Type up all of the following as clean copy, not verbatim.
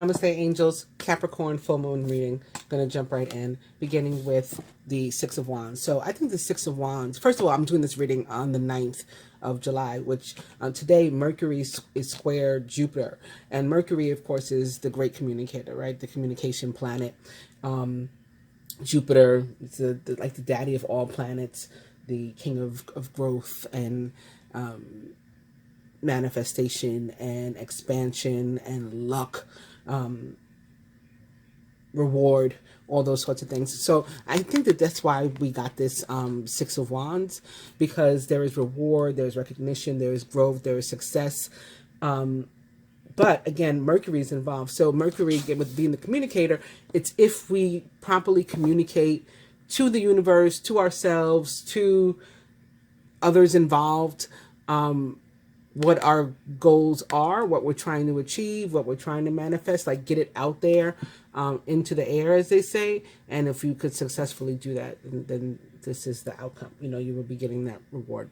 Namaste, angels. Capricorn full moon reading. Going to jump right in, beginning with the Six of Wands. So I think the Six of Wands, first of all, I'm doing this reading on the 9th of July, which today Mercury is square Jupiter. And Mercury, of course, is the great communicator, right? The communication planet. Jupiter is like the daddy of all planets, the king of growth and manifestation and expansion and luck, reward, all those sorts of things. So I think that that's why we got this Six of Wands, because there is reward, there's recognition, there is growth, there is success. But again, Mercury is involved. So Mercury, again, with being the communicator, it's if we properly communicate to the universe, to ourselves, to others involved, what our goals are, what we're trying to achieve, what we're trying to manifest, like get it out there into the air, as they say. And if you could successfully do that, then this is the outcome. You know, you will be getting that reward.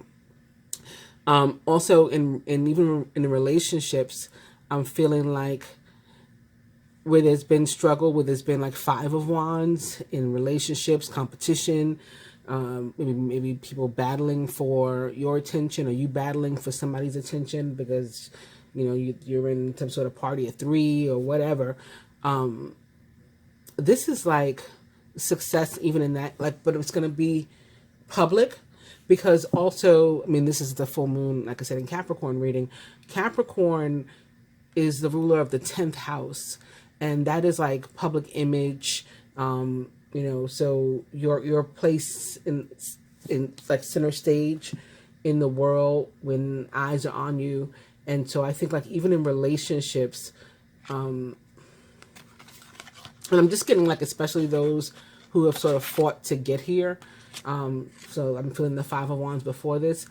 Also, in even in the relationships, I'm feeling like where there's been struggle, where there's been like Five of Wands in relationships, competition, maybe people battling for your attention, or you battling for somebody's attention because, you know, you're in some sort of party of three or whatever. This is like success even in that, like, but it's going to be public, because also, I mean, this is the full moon, like I said, in Capricorn reading. Capricorn is the ruler of the 10th house, and that is like public image, you know, so your place in like center stage in the world when eyes are on you. And so I think like even in relationships, and I'm just getting like especially those who have sort of fought to get here. So I'm feeling the Five of Wands before this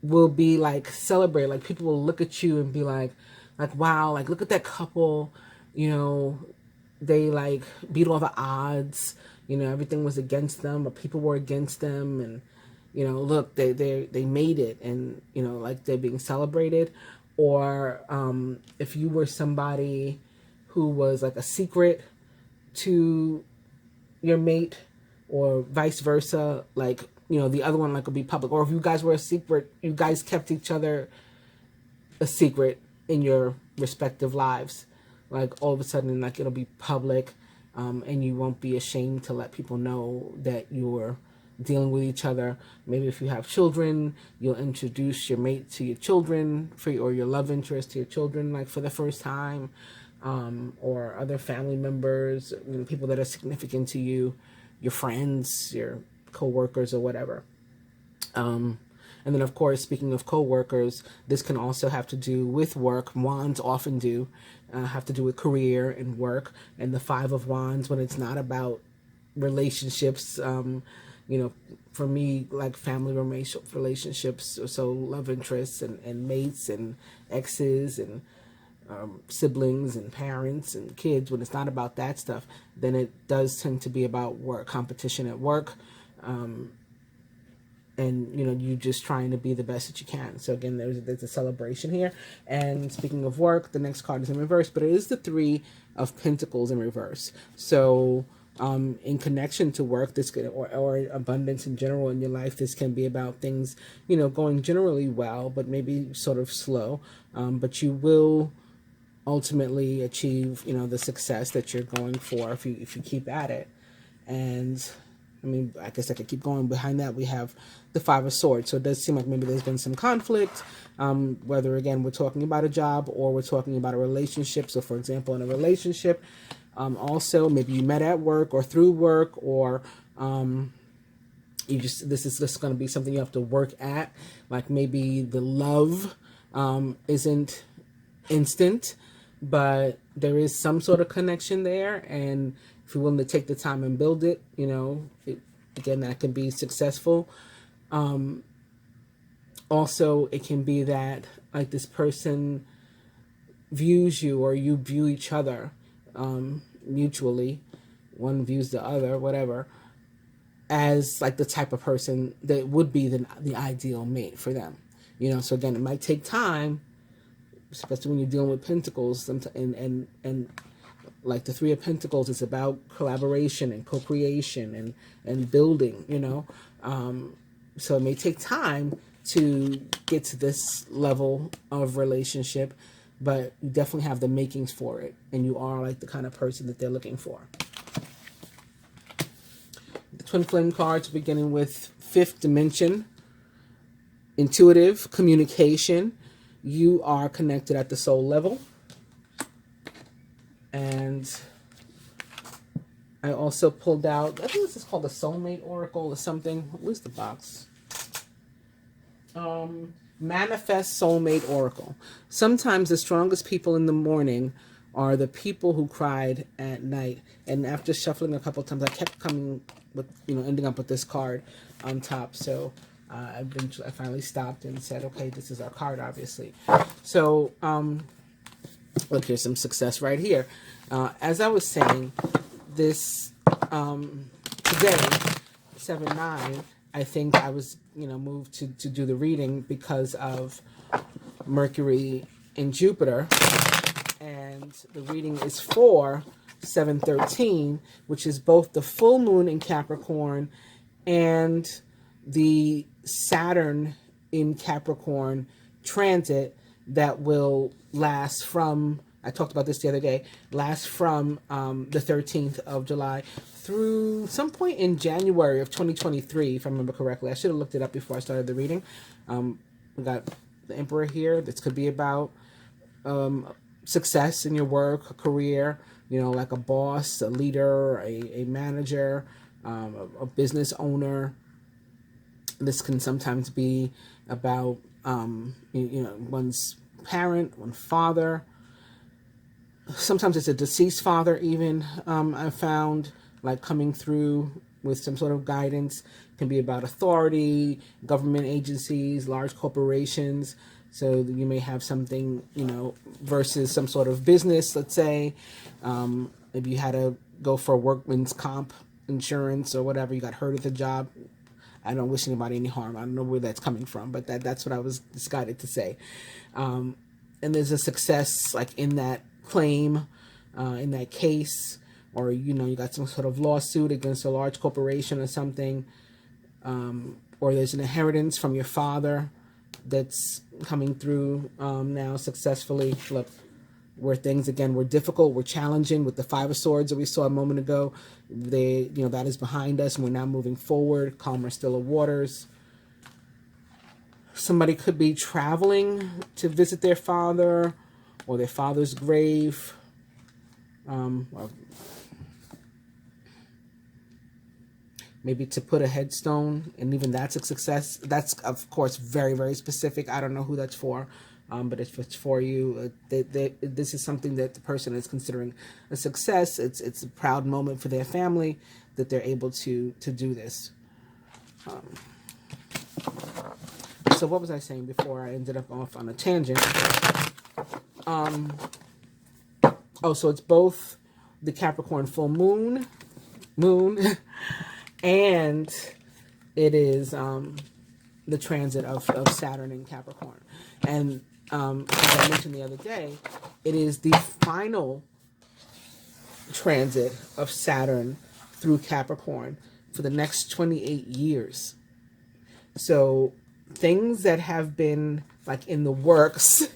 will be like celebrate. Like people will look at you and be like wow, like look at that couple, you know, they like beat all the odds, you know, everything was against them, or people were against them, and you know, look, they made it, and you know, like they're being celebrated. Or if you were somebody who was like a secret to your mate, or vice versa, like, you know, the other one like would be public. Or if you guys were a secret, you guys kept each other a secret in your respective lives, like all of a sudden like it'll be public, and you won't be ashamed to let people know that you're dealing with each other. Maybe if you have children, you'll introduce your mate to your children, or your love interest to your children, like for the first time, or other family members, you know, people that are significant to you, your friends, your co-workers, or whatever. And then, of course, speaking of co-workers, this can also have to do with work. Wands often do have to do with career and work. And the Five of Wands, when it's not about relationships, you know, for me, like family relationships, so love interests and mates and exes and siblings and parents and kids, when it's not about that stuff, then it does tend to be about work, competition at work. And, you know, you just trying to be the best that you can. So again, there's a celebration here. And speaking of work, the next card is in reverse, but it is the Three of Pentacles in reverse. So in connection to work, this could, or abundance in general in your life, this can be about things, you know, going generally well, but maybe sort of slow. But you will ultimately achieve, you know, the success that you're going for if you keep at it. And I mean, I guess I could keep going. Behind that, we have the Five of Swords. So it does seem like maybe there's been some conflict, whether, again, we're talking about a job or we're talking about a relationship. So, for example, in a relationship, also, maybe you met at work or through work, or this is just going to be something you have to work at. Like maybe the love isn't instant, but there is some sort of connection there. And if you're willing to take the time and build it, you know, again, that can be successful. Also, it can be that like this person views you, or you view each other mutually, one views the other, whatever, as like the type of person that would be the ideal mate for them. You know, so again, it might take time, especially when you're dealing with pentacles, and like the Three of Pentacles is about collaboration and co-creation and building, you know. So it may take time to get to this level of relationship, but you definitely have the makings for it, and you are like the kind of person that they're looking for. The Twin Flame cards, beginning with Fifth Dimension, intuitive communication. You are connected at the soul level. And I also pulled out, I think this is called the Soulmate Oracle or something. Where's the box? Manifest Soulmate Oracle. Sometimes the strongest people in the morning are the people who cried at night. And after shuffling a couple times, I kept coming with, ending up with this card on top. So I finally stopped and said, okay, this is our card, obviously. So, look, here's some success right here. As I was saying, this today, 7/9, I think I was, moved to do the reading because of Mercury in Jupiter. And the reading is for 7/13, which is both the full moon in Capricorn and the Saturn in Capricorn transit that will last from, I talked about this the other day, last from the 13th of July through some point in January of 2023, if I remember correctly. I should have looked it up before I started the reading. We got the Emperor here. This could be about success in your work, career, like a boss, a leader, a manager, a business owner. This can sometimes be about, one's parent, one father. Sometimes it's a deceased father even, I found, like coming through with some sort of guidance. It can be about authority, government agencies, large corporations. So you may have something, versus some sort of business, let's say. If you had to go for workman's comp insurance or whatever, you got hurt at the job. I don't wish anybody any harm. I don't know where that's coming from, but that's what I was guided to say. And there's a success like in that claim, in that case, or, you got some sort of lawsuit against a large corporation or something, or there's an inheritance from your father that's coming through now successfully. Look, where things again were difficult, were challenging with the Five of Swords that we saw a moment ago. That is behind us, and we're now moving forward. Calmer, stiller waters. Somebody could be traveling to visit their father or their father's grave. Maybe to put a headstone, and even that's a success. That's, of course, very, very specific. I don't know who that's for, but if it's for you, this is something that the person is considering a success. It's a proud moment for their family that they're able to do this. So what was I saying before I ended up off on a tangent? So it's both the Capricorn full moon, and it is the transit of Saturn in Capricorn. And as I mentioned the other day, it is the final transit of Saturn through Capricorn for the next 28 years. So things that have been like in the works,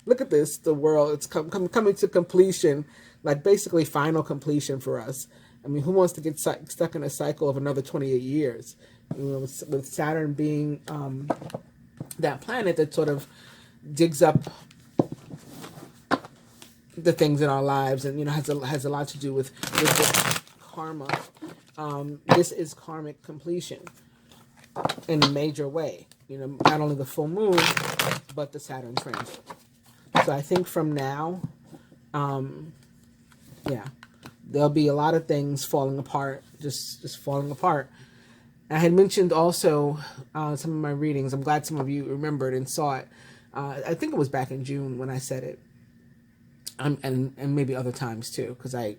look at this, the world, it's coming to completion, like basically final completion for us. I mean, who wants to get stuck in a cycle of another 28 years? With Saturn being that planet that sort of digs up the things in our lives, and has a lot to do with the karma. This is karmic completion in a major way. Not only the full moon, but the Saturn transit. So I think from now, there'll be a lot of things falling apart, just falling apart. I had mentioned also some of my readings. I'm glad some of you remembered and saw it. I think it was back in June when I said it, and maybe other times too, because I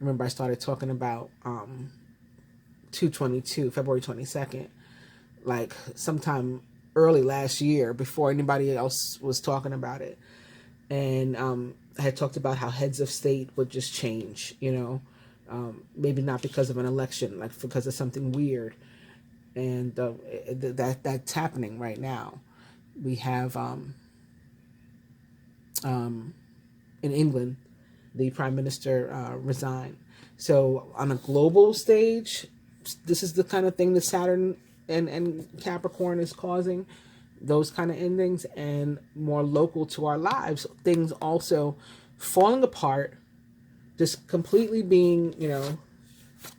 remember I started talking about 2/22, February 22nd, like sometime early last year before anybody else was talking about it. And I had talked about how heads of state would just change, maybe not because of an election, like because of something weird. And that's happening right now. We have in England, the prime minister resigned. So on a global stage, this is the kind of thing that Saturn and Capricorn is causing, those kind of endings. And more local to our lives, things also falling apart, just completely being,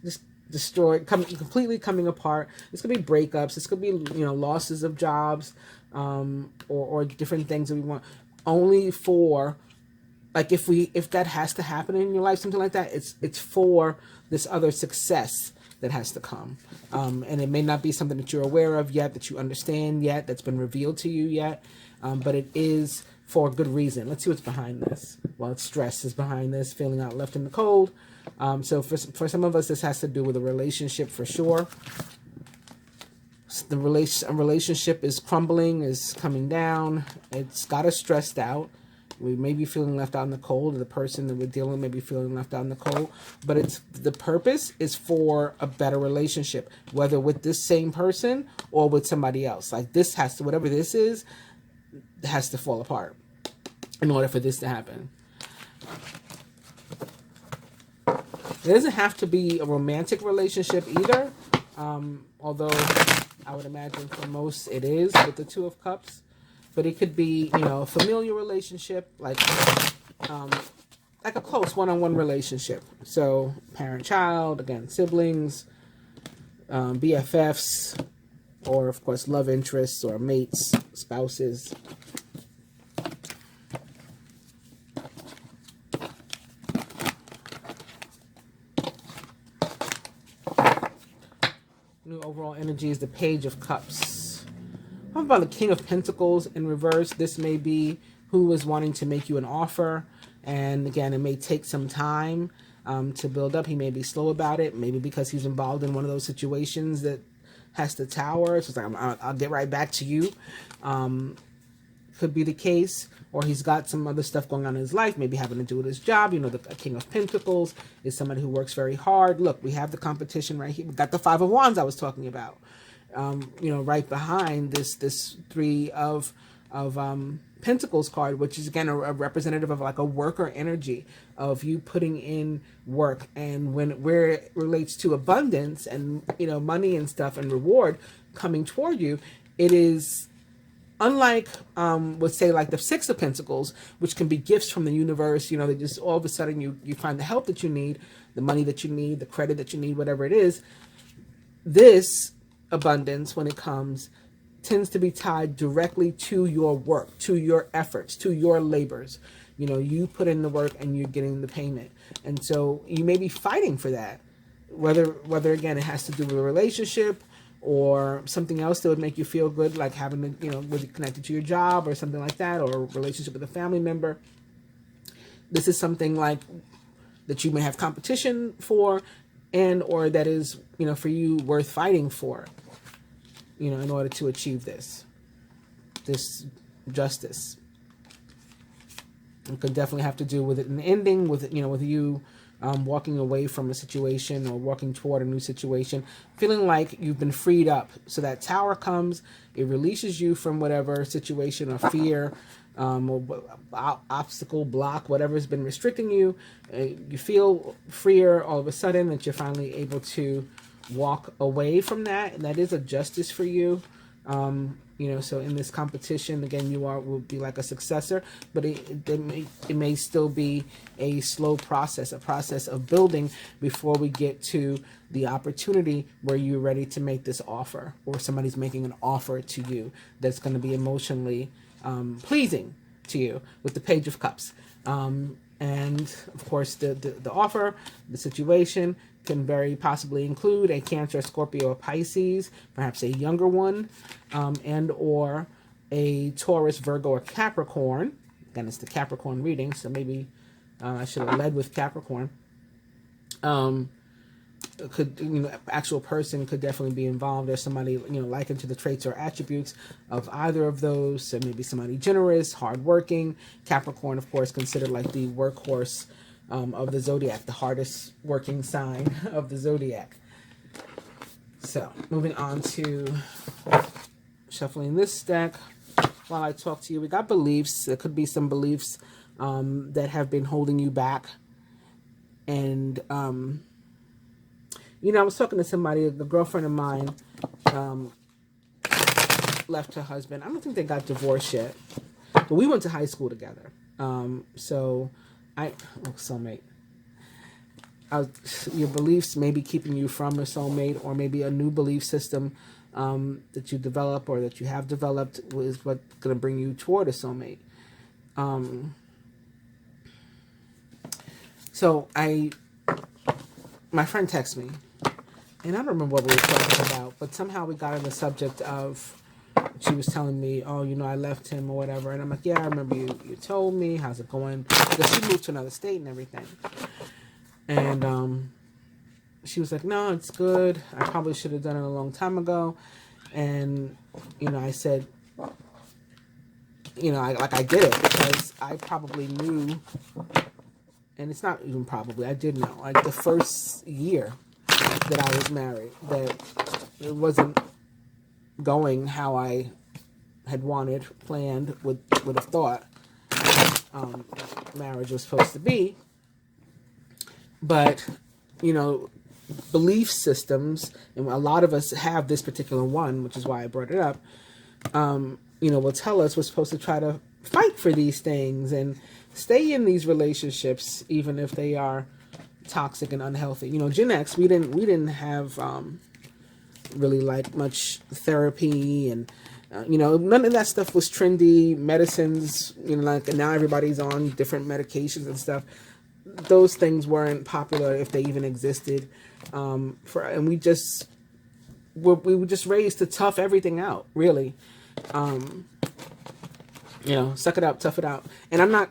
just destroyed, completely coming apart. This could be breakups. This could be, losses of jobs, or different things that we want. Only for, like, if that has to happen in your life, something like that, it's for this other success that has to come. And it may not be something that you're aware of yet, that you understand yet, that's been revealed to you yet, but it is for a good reason. Let's see what's behind this. Well, stress is behind this, feeling out left in the cold. So for some of us, this has to do with a relationship for sure. A relationship is crumbling, is coming down. It's got us stressed out. We may be feeling left out in the cold. The person that we're dealing with may be feeling left out in the cold. But the purpose is for a better relationship, whether with this same person or with somebody else. Like, this has to, whatever this is, has to fall apart in order for this to happen. It doesn't have to be a romantic relationship either, although I would imagine for most it is with the Two of Cups. But it could be, a familial relationship, like a close one-on-one relationship. So parent-child, again, siblings, BFFs, or of course love interests or mates, spouses. New overall energy is the Page of Cups. How about the King of Pentacles in reverse? This may be who is wanting to make you an offer. And again, it may take some time to build up. He may be slow about it. Maybe because he's involved in one of those situations that has the Tower. So it's like, I'll get right back to you. Could be the case. Or he's got some other stuff going on in his life, maybe having to do with his job. The King of Pentacles is somebody who works very hard. Look, we have the competition right here. We got the Five of Wands I was talking about. Right behind this Three of Pentacles card, which is again a representative of like a worker energy of you putting in work. And where it relates to abundance and money and stuff and reward coming toward you, it is unlike let's say like the Six of Pentacles, which can be gifts from the universe. They just all of a sudden you find the help that you need, the money that you need, the credit that you need, whatever it is. This abundance, when it comes, tends to be tied directly to your work, to your efforts, to your labors. You put in the work and you're getting the payment. And so you may be fighting for that, whether again it has to do with a relationship or something else that would make you feel good, like having to, with it connected to your job or something like that, or a relationship with a family member. This is something like that you may have competition for, and or that is, for you worth fighting for, in order to achieve this justice. It could definitely have to do with it an ending, with you walking away from a situation or walking toward a new situation, feeling like you've been freed up. So that Tower comes, it releases you from whatever situation or fear, or obstacle, block, whatever has been restricting you. You feel freer all of a sudden, that you're finally able to walk away from that, and that is a justice for you. So in this competition, again, will be like a successor, but it may still be a slow process, a process of building before we get to the opportunity where you're ready to make this offer, or somebody's making an offer to you that's going to be emotionally pleasing to you, with the Page of Cups. And of course, the offer, the situation can very possibly include a Cancer, Scorpio, or Pisces, perhaps a younger one, and or a Taurus, Virgo, or Capricorn. Again, it's the Capricorn reading, so maybe I should have led with Capricorn. could, you know, actual person could definitely be involved. There's somebody, you know, likened to the traits or attributes of either of those. So maybe somebody generous, hardworking. Capricorn, of course, considered like the workhorse of the zodiac, the hardest working sign of the zodiac. So moving on to shuffling this deck while I talk to you. We got beliefs. There could be some beliefs that have been holding you back. And, you know, I was talking to somebody, a girlfriend of mine left her husband. I don't think they got divorced yet, but we went to high school together. Soulmate. Your beliefs may be keeping you from a soulmate, or maybe a new belief system that you develop or that you have developed is what's going to bring you toward a soulmate. So my friend texted me, and I don't remember what we were talking about, but somehow we got on the subject of, she was telling me, oh, you know, I left him or whatever. And I'm like, yeah, I remember you told me. How's it going? Because she moved to another state and everything. And she was like, no, it's good. I probably should have done it a long time ago. And, you know, I said, you know, I did it because I probably knew, and it's not even probably, I did know, like the first year that I was married, that it wasn't going how I had wanted, planned, would have thought marriage was supposed to be. But, you know, belief systems, and a lot of us have this particular one, which is why I brought it up, you know, will tell us we're supposed to try to fight for these things and stay in these relationships, even if they are toxic and unhealthy. You know, Gen X, we didn't have really like much therapy, and you know, none of that stuff was trendy. Medicines, you know, like now everybody's on different medications and stuff. Those things weren't popular, if they even existed. And we were just raised to tough everything out, really. You know, suck it up, tough it out. And I'm not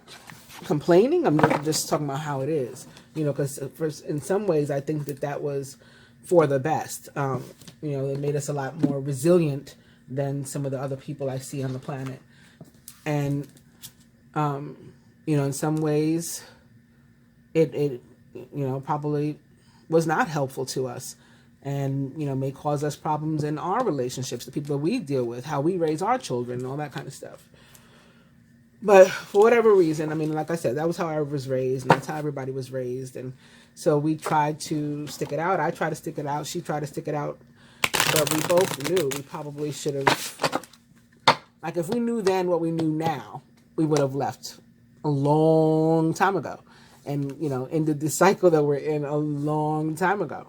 complaining. I'm just talking about how it is. You know, because in some ways, I think that was for the best. You know, it made us a lot more resilient than some of the other people I see on the planet. And, you know, in some ways, it you know, probably was not helpful to us, and, you know, may cause us problems in our relationships, the people that we deal with, how we raise our children, and all that kind of stuff. But for whatever reason, I mean, like I said, that was how I was raised, and that's how everybody was raised. And so we tried to stick it out. I tried to stick it out. She tried to stick it out. But we both knew we probably should have, like, if we knew then what we knew now, we would have left a long time ago. And, you know, ended the cycle that we're in a long time ago.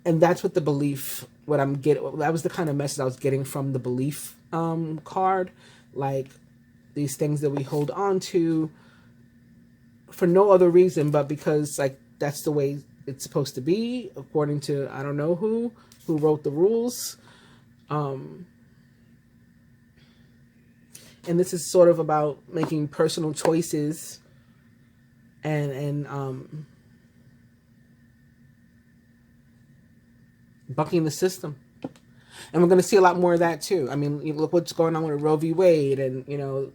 And that's what the belief, what I'm getting, that was the kind of message I was getting from the belief card. Like, these things that we hold on to for no other reason but because, like, that's the way it's supposed to be, according to I don't know who wrote the rules. And this is sort of about making personal choices and bucking the system. And we're going to see a lot more of that too. I mean, you look what's going on with Roe v. Wade, and, you know,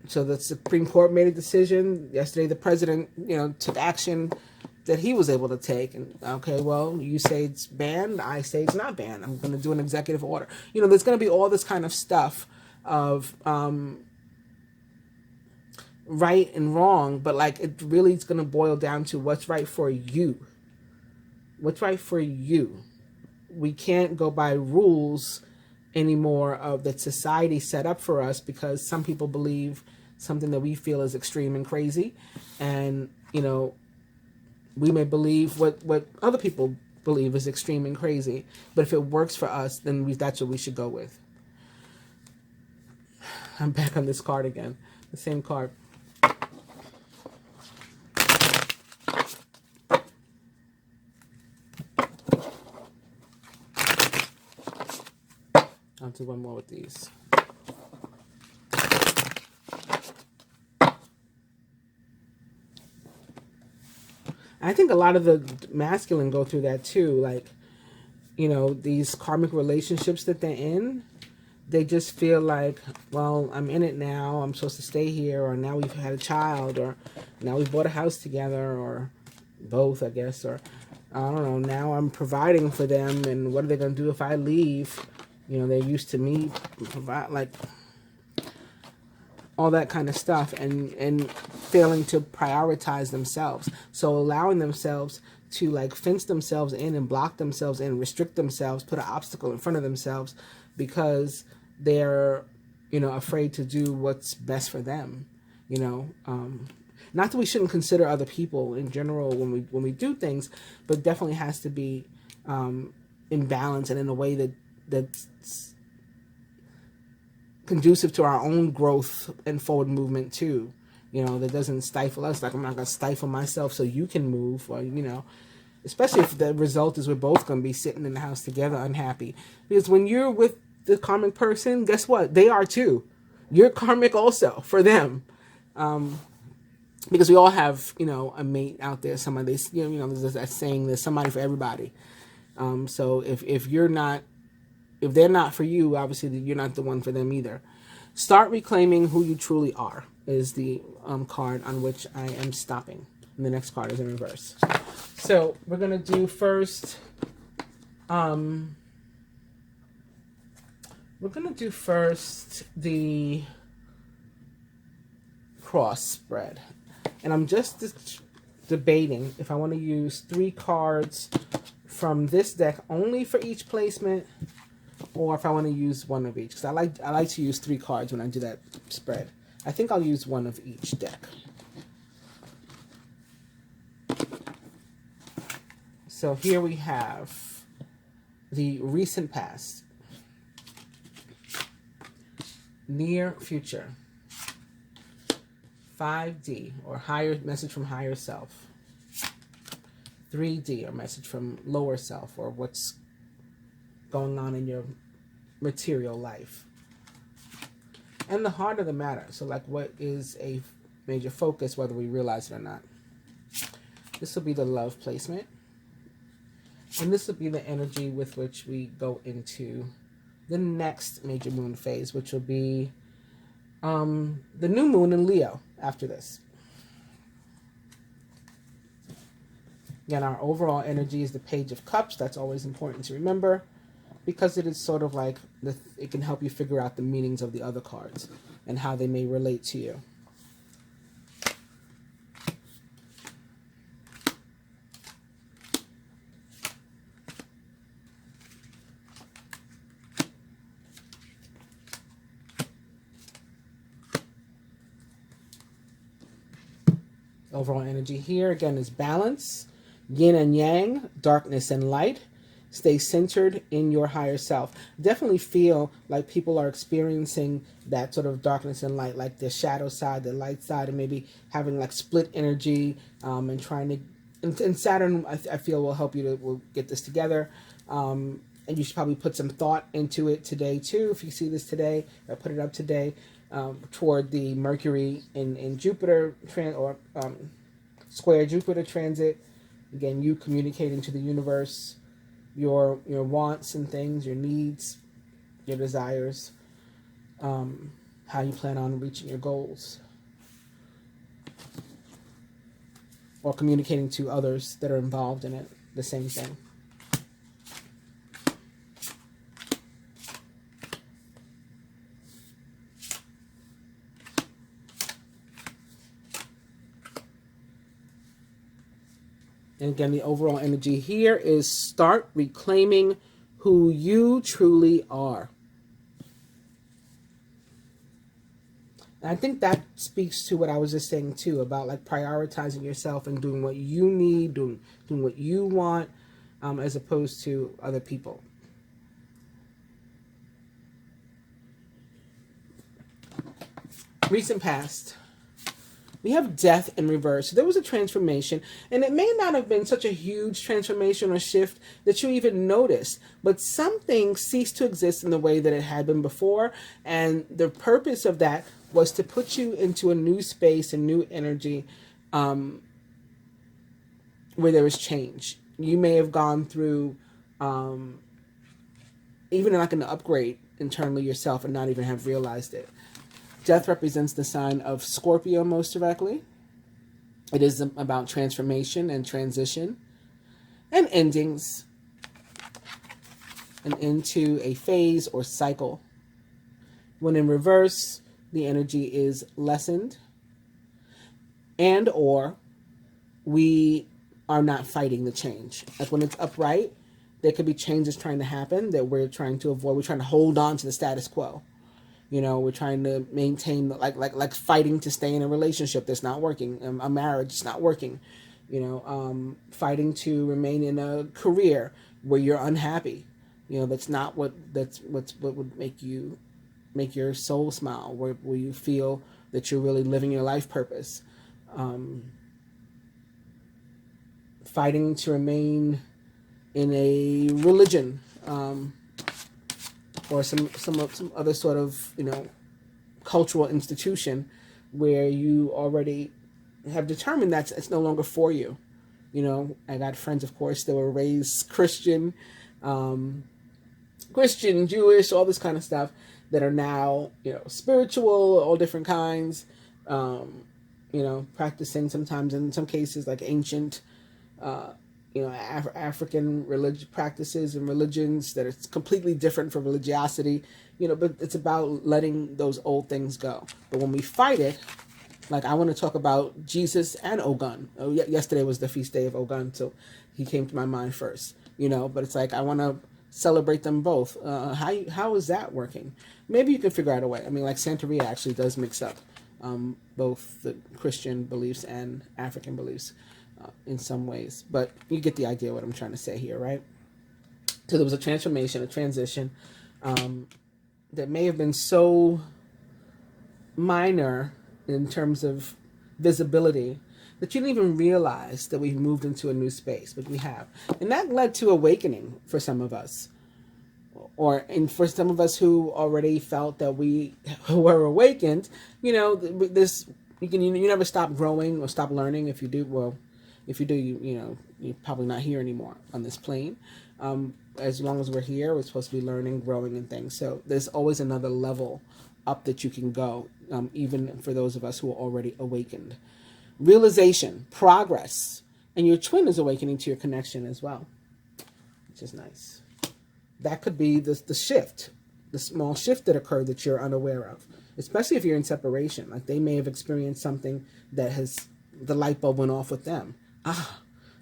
so the Supreme Court made a decision. Yesterday, the president, you know, took action that he was able to take. And, okay, well, you say it's banned. I say it's not banned. I'm going to do an executive order. You know, there's going to be all this kind of stuff of right and wrong, but, like, it really is going to boil down to what's right for you. What's right for you. We can't go by rules anymore of that society set up for us, because some people believe something that we feel is extreme and crazy, and, you know, we may believe what other people believe is extreme and crazy, but if it works for us, then that's what we should go with. I'm back on this card again, the same card. I'll do one more with these. I think a lot of the masculine go through that too. Like, you know, these karmic relationships that they're in, they just feel like, well, I'm in it now, I'm supposed to stay here, or now we've had a child, or now we've bought a house together, or both, I guess, or I don't know, now I'm providing for them, and what are they going to do if I leave? You know, they're used to me provide, like, all that kind of stuff, and failing to prioritize themselves. So allowing themselves to, like, fence themselves in and block themselves in, restrict themselves, put an obstacle in front of themselves because they're, you know, afraid to do what's best for them, you know. Not that we shouldn't consider other people in general when we do things, but definitely has to be in balance and in a way that's conducive to our own growth and forward movement too. You know, that doesn't stifle us. Like, I'm not going to stifle myself so you can move, or, you know, especially if the result is we're both going to be sitting in the house together unhappy. Because when you're with the karmic person, guess what? They are too. You're karmic also for them. Because we all have, you know, a mate out there, somebody, you know, there's that saying, there's somebody for everybody. So if you're not, if they're not for you, obviously you're not the one for them either. Start reclaiming who you truly are is the card on which I am stopping. And the next card is in reverse. So we're going to do first, the cross spread. And I'm just debating if I want to use 3 cards from this deck only for each placement, or if I want to use one of each. Because I like to use 3 cards when I do that spread. I think I'll use one of each deck. So here we have the recent past, near future, 5D, or higher message from higher self, 3D, or message from lower self, or what's going on in your material life, and the heart of the matter. So, like, what is a major focus, whether we realize it or not. This will be the love placement. And this will be the energy with which we go into the next major moon phase, which will be the new moon in Leo after this. Again, our overall energy is the Page of Cups. That's always important to remember, because it is sort of like, it can help you figure out the meanings of the other cards and how they may relate to you. Overall energy here, again, is balance, yin and yang, darkness and light. Stay centered in your higher self. Definitely feel like people are experiencing that sort of darkness and light, like the shadow side, the light side, and maybe having like split energy, and trying to, and Saturn, I feel, will help you to will get this together. And you should probably put some thought into it today too. If you see this today, or put it up today, toward the Mercury in Jupiter square Jupiter transit. Again, you communicating to the universe your wants and things, your needs, your desires, how you plan on reaching your goals, or communicating to others that are involved in it, the same thing. And again, the overall energy here is start reclaiming who you truly are. And I think that speaks to what I was just saying too, about like prioritizing yourself and doing what you need, doing what you want, as opposed to other people. Recent past. We have death in reverse. There was a transformation, and it may not have been such a huge transformation or shift that you even noticed, but something ceased to exist in the way that it had been before, and the purpose of that was to put you into a new space and new energy, where there is change. You may have gone through even like an upgrade internally yourself and not even have realized it. Death represents the sign of Scorpio most directly. It is about transformation and transition and endings and into a phase or cycle. When in reverse, the energy is lessened and or we are not fighting the change. Like when it's upright, there could be changes trying to happen that we're trying to avoid. We're trying to hold on to the status quo. You know, we're trying to maintain, like fighting to stay in a relationship that's not working, a marriage that's not working. You know, fighting to remain in a career where you're unhappy. You know, that's not what would make your soul smile. Where you feel that you're really living your life purpose. Fighting to remain in a religion. Or some other sort of, you know, cultural institution where you already have determined that it's no longer for you. You know, I got friends, of course, that were raised Christian, Jewish, all this kind of stuff that are now, you know, spiritual, all different kinds, you know, practicing sometimes in some cases like ancient, you know, African religious practices and religions that are completely different from religiosity, you know, but it's about letting those old things go. But when we fight it, like I want to talk about Jesus and Ogun. Oh, yesterday was the feast day of Ogun, so he came to my mind first, you know, but it's like I want to celebrate them both. How is that working? Maybe you can figure out a way. I mean, like Santeria actually does mix up both the Christian beliefs and African beliefs. In some ways, but you get the idea what I'm trying to say here, right? So there was a transformation, a transition that may have been so minor in terms of visibility that you didn't even realize that we've moved into a new space, but we have. And that led to awakening for some of us. And for some of us who already felt that we were awakened, you know, you never stop growing or stop learning. If you do, well, if you do, you know, you're probably not here anymore on this plane. As long as we're here, we're supposed to be learning, growing, and things. So there's always another level up that you can go, even for those of us who are already awakened. Realization, progress, and your twin is awakening to your connection as well, which is nice. That could be the shift, the small shift that occurred that you're unaware of, especially if you're in separation. Like they may have experienced something that the light bulb went off with them.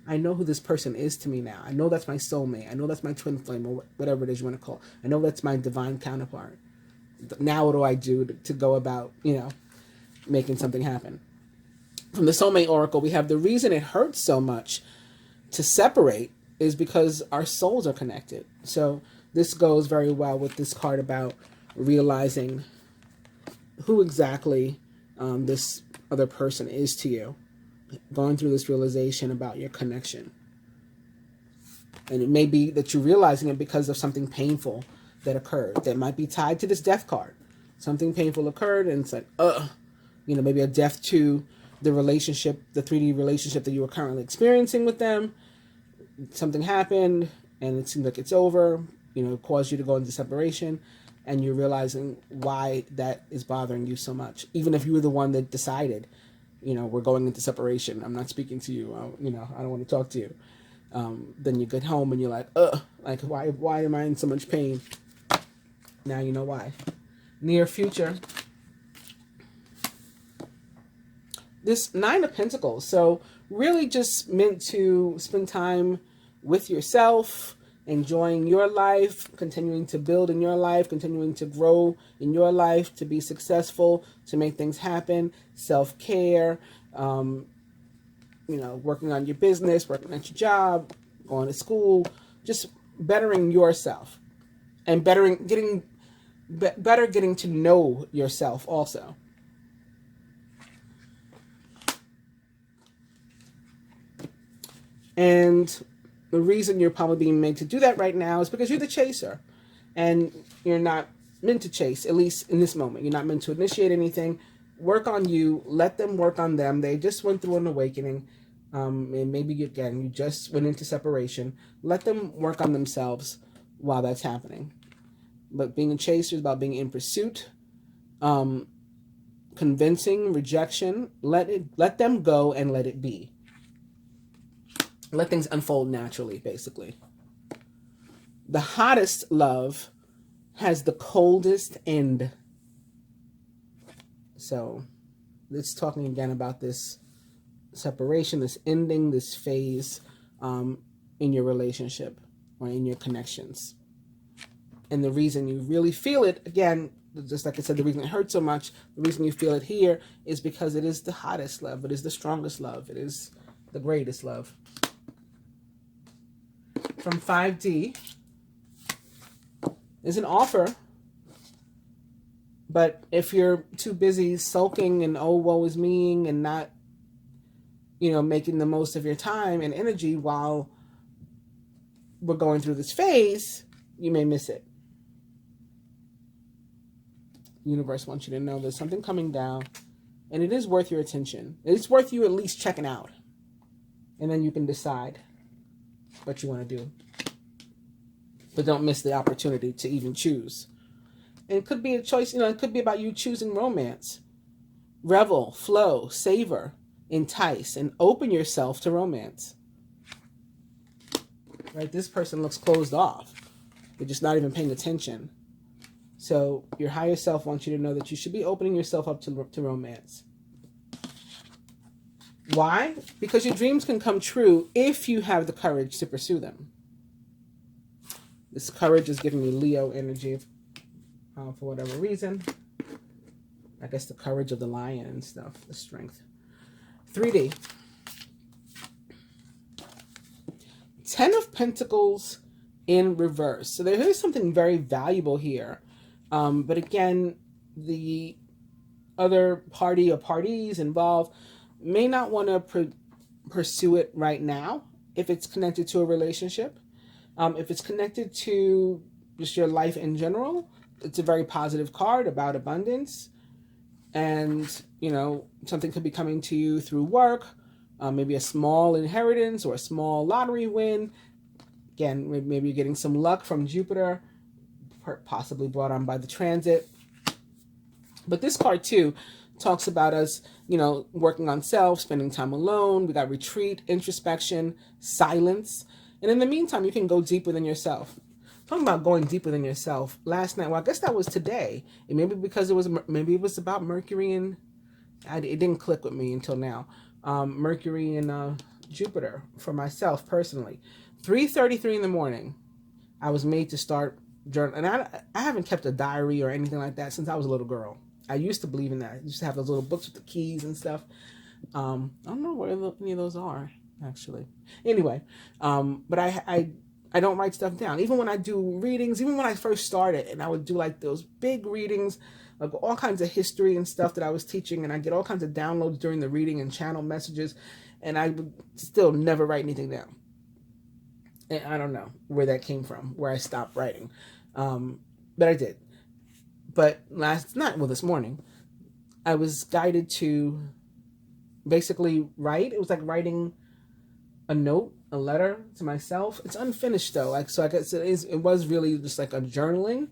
I know who this person is to me now. I know that's my soulmate. I know that's my twin flame or whatever it is you want to call it. I know that's my divine counterpart. Now what do I do to go about, you know, making something happen? From the soulmate oracle, we have the reason it hurts so much to separate is because our souls are connected. So this goes very well with this card about realizing who exactly this other person is to you. Going through this realization about your connection. And it may be that you're realizing it because of something painful that occurred that might be tied to this death card. Something painful occurred and it's like, you know, maybe a death to the relationship, the 3D relationship that you were currently experiencing with them. Something happened and it seems like it's over, you know, it caused you to go into separation and you're realizing why that is bothering you so much. Even if you were the one that decided, you know, we're going into separation. I'm not speaking to you. You know, I don't want to talk to you. Then you get home and you're like, like why am I in so much pain? Now you know why. Near future. This 9 of Pentacles. So really just meant to spend time with yourself, enjoying your life, continuing to build in your life, continuing to grow in your life, to be successful, to make things happen, self-care, you know, working on your business, working at your job, going to school, just bettering yourself and better getting to know yourself also. And the reason you're probably being made to do that right now is because you're the chaser and you're not meant to chase, at least in this moment. You're not meant to initiate anything. Work on you. Let them work on them. They just went through an awakening. And maybe, again, you just went into separation. Let them work on themselves while that's happening. But being a chaser is about being in pursuit, convincing, rejection. Let them go and let it be. Let things unfold naturally, basically. The hottest love has the coldest end. So it's talking again about this separation, this ending, this phase in your relationship or in your connections. And the reason you really feel it, again, just like I said, the reason it hurts so much, the reason you feel it here is because it is the hottest love. It is the strongest love. It is the greatest love. From 5D is an offer. But if you're too busy sulking and, oh, woe is me, and not, making the most of your time and energy while we're going through this phase, you may miss it. The universe wants you to know there's something coming down, and it is worth your attention. It's worth you at least checking out. And then you can decide what you want to do. But don't miss the opportunity to even choose. And it could be a choice, it could be about you choosing romance. Revel, flow, savor, entice, and open yourself to romance. Right? This person looks closed off. They're just not even paying attention. So your higher self wants you to know that you should be opening yourself up to romance. Why? Because your dreams can come true if you have the courage to pursue them. This courage is giving me Leo energy. For whatever reason. I guess the courage of the lion and stuff, the strength. 3D. 10 of Pentacles in reverse. So there is something very valuable here. But again, the other party or parties involved may not want to pursue it right now if it's connected to a relationship. If it's connected to just your life in general, it's a very positive card about abundance. And, something could be coming to you through work, maybe a small inheritance or a small lottery win. Again, maybe you're getting some luck from Jupiter, possibly brought on by the transit. But this card, too, talks about us, working on self, spending time alone. We got retreat, introspection, silence. And in the meantime, you can go deep within yourself. Talking about going deep within yourself. Last night, well, I guess that was today. And maybe because maybe it was about Mercury and it didn't click with me until now. Mercury and Jupiter for myself personally. 3:33 in the morning, I was made to start journal. And I haven't kept a diary or anything like that since I was a little girl. I used to believe in that. I used to have those little books with the keys and stuff. I don't know where any of those are, actually. Anyway, but I don't write stuff down. Even when I do readings, even when I first started, and I would do like those big readings, like all kinds of history and stuff that I was teaching, and I get all kinds of downloads during the reading and channel messages, and I would still never write anything down. And I don't know where that came from, where I stopped writing. But I did. But this morning, I was guided to basically write. It was like writing a note, a letter to myself. It's unfinished though. So I guess it was really just like a journaling.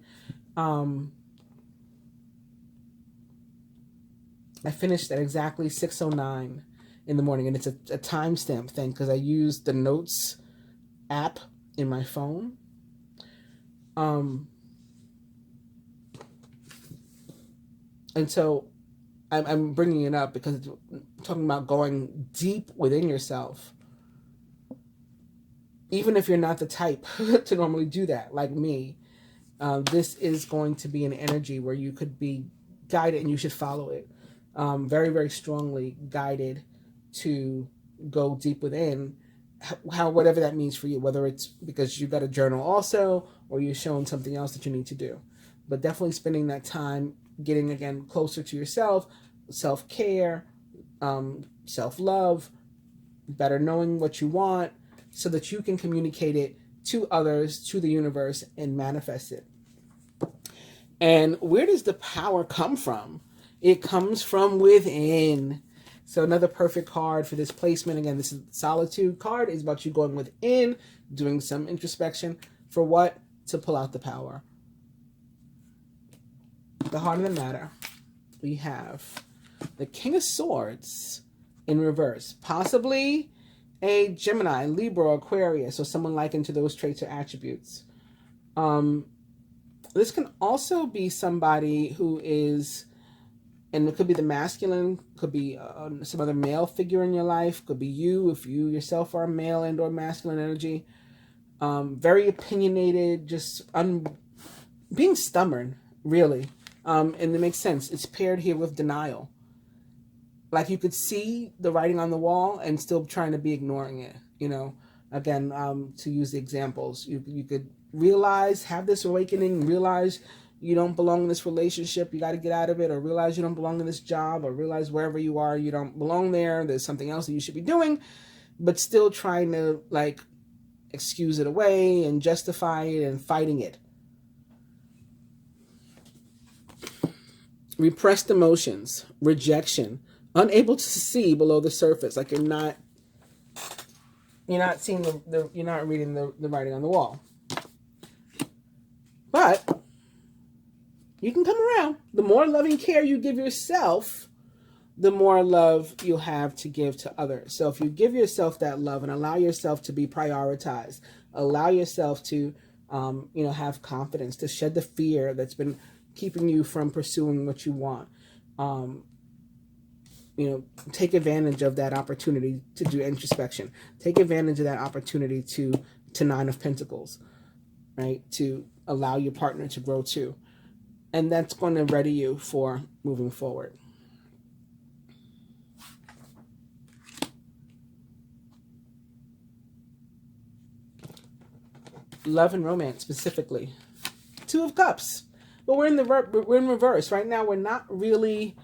I finished at exactly 6:09 in the morning, and it's a timestamp thing because I used the notes app in my phone. And so I'm bringing it up because it's talking about going deep within yourself. Even if you're not the type to normally do that, like me, this is going to be an energy where you could be guided, and you should follow it. Very, very strongly guided to go deep within, whatever that means for you, whether it's because you got a journal also, or you're showing something else that you need to do. But definitely spending that time getting, again, closer to yourself, self-care, self-love, better knowing what you want, so that you can communicate it to others, to the universe, and manifest it. And where does the power come from? It comes from within. So another perfect card for this placement. Again, this is Solitude card. Is about you going within, doing some introspection. For what? To pull out the power. The heart of the matter. We have the King of Swords in reverse. Possibly a Gemini, Libra, Aquarius, or someone likened to those traits or attributes. This can also be somebody who is, and it could be the masculine, could be some other male figure in your life, could be you if you yourself are a male and or masculine energy. Very opinionated, just being stubborn, really. And it makes sense. It's paired here with denial. Like you could see the writing on the wall and still trying to be ignoring it, you know. Again, to use the examples, you could realize, have this awakening, realize you don't belong in this relationship, you got to get out of it, or realize you don't belong in this job, or realize wherever you are, you don't belong there, there's something else that you should be doing, but still trying to like excuse it away and justify it and fighting it. Repressed emotions, rejection, unable to see below the surface, like you're not seeing you're not reading the writing on the wall. But you can come around. The more loving care you give yourself, the more love you'll have to give to others. So if you give yourself that love and allow yourself to be prioritized, allow yourself to have confidence, to shed the fear that's been keeping you from pursuing what you want. Take advantage of that opportunity to do introspection. Take advantage of that opportunity to Nine of Pentacles, right? To allow your partner to grow too. And that's going to ready you for moving forward. Love and romance specifically. Two of Cups. But we're in reverse. Right now we're not really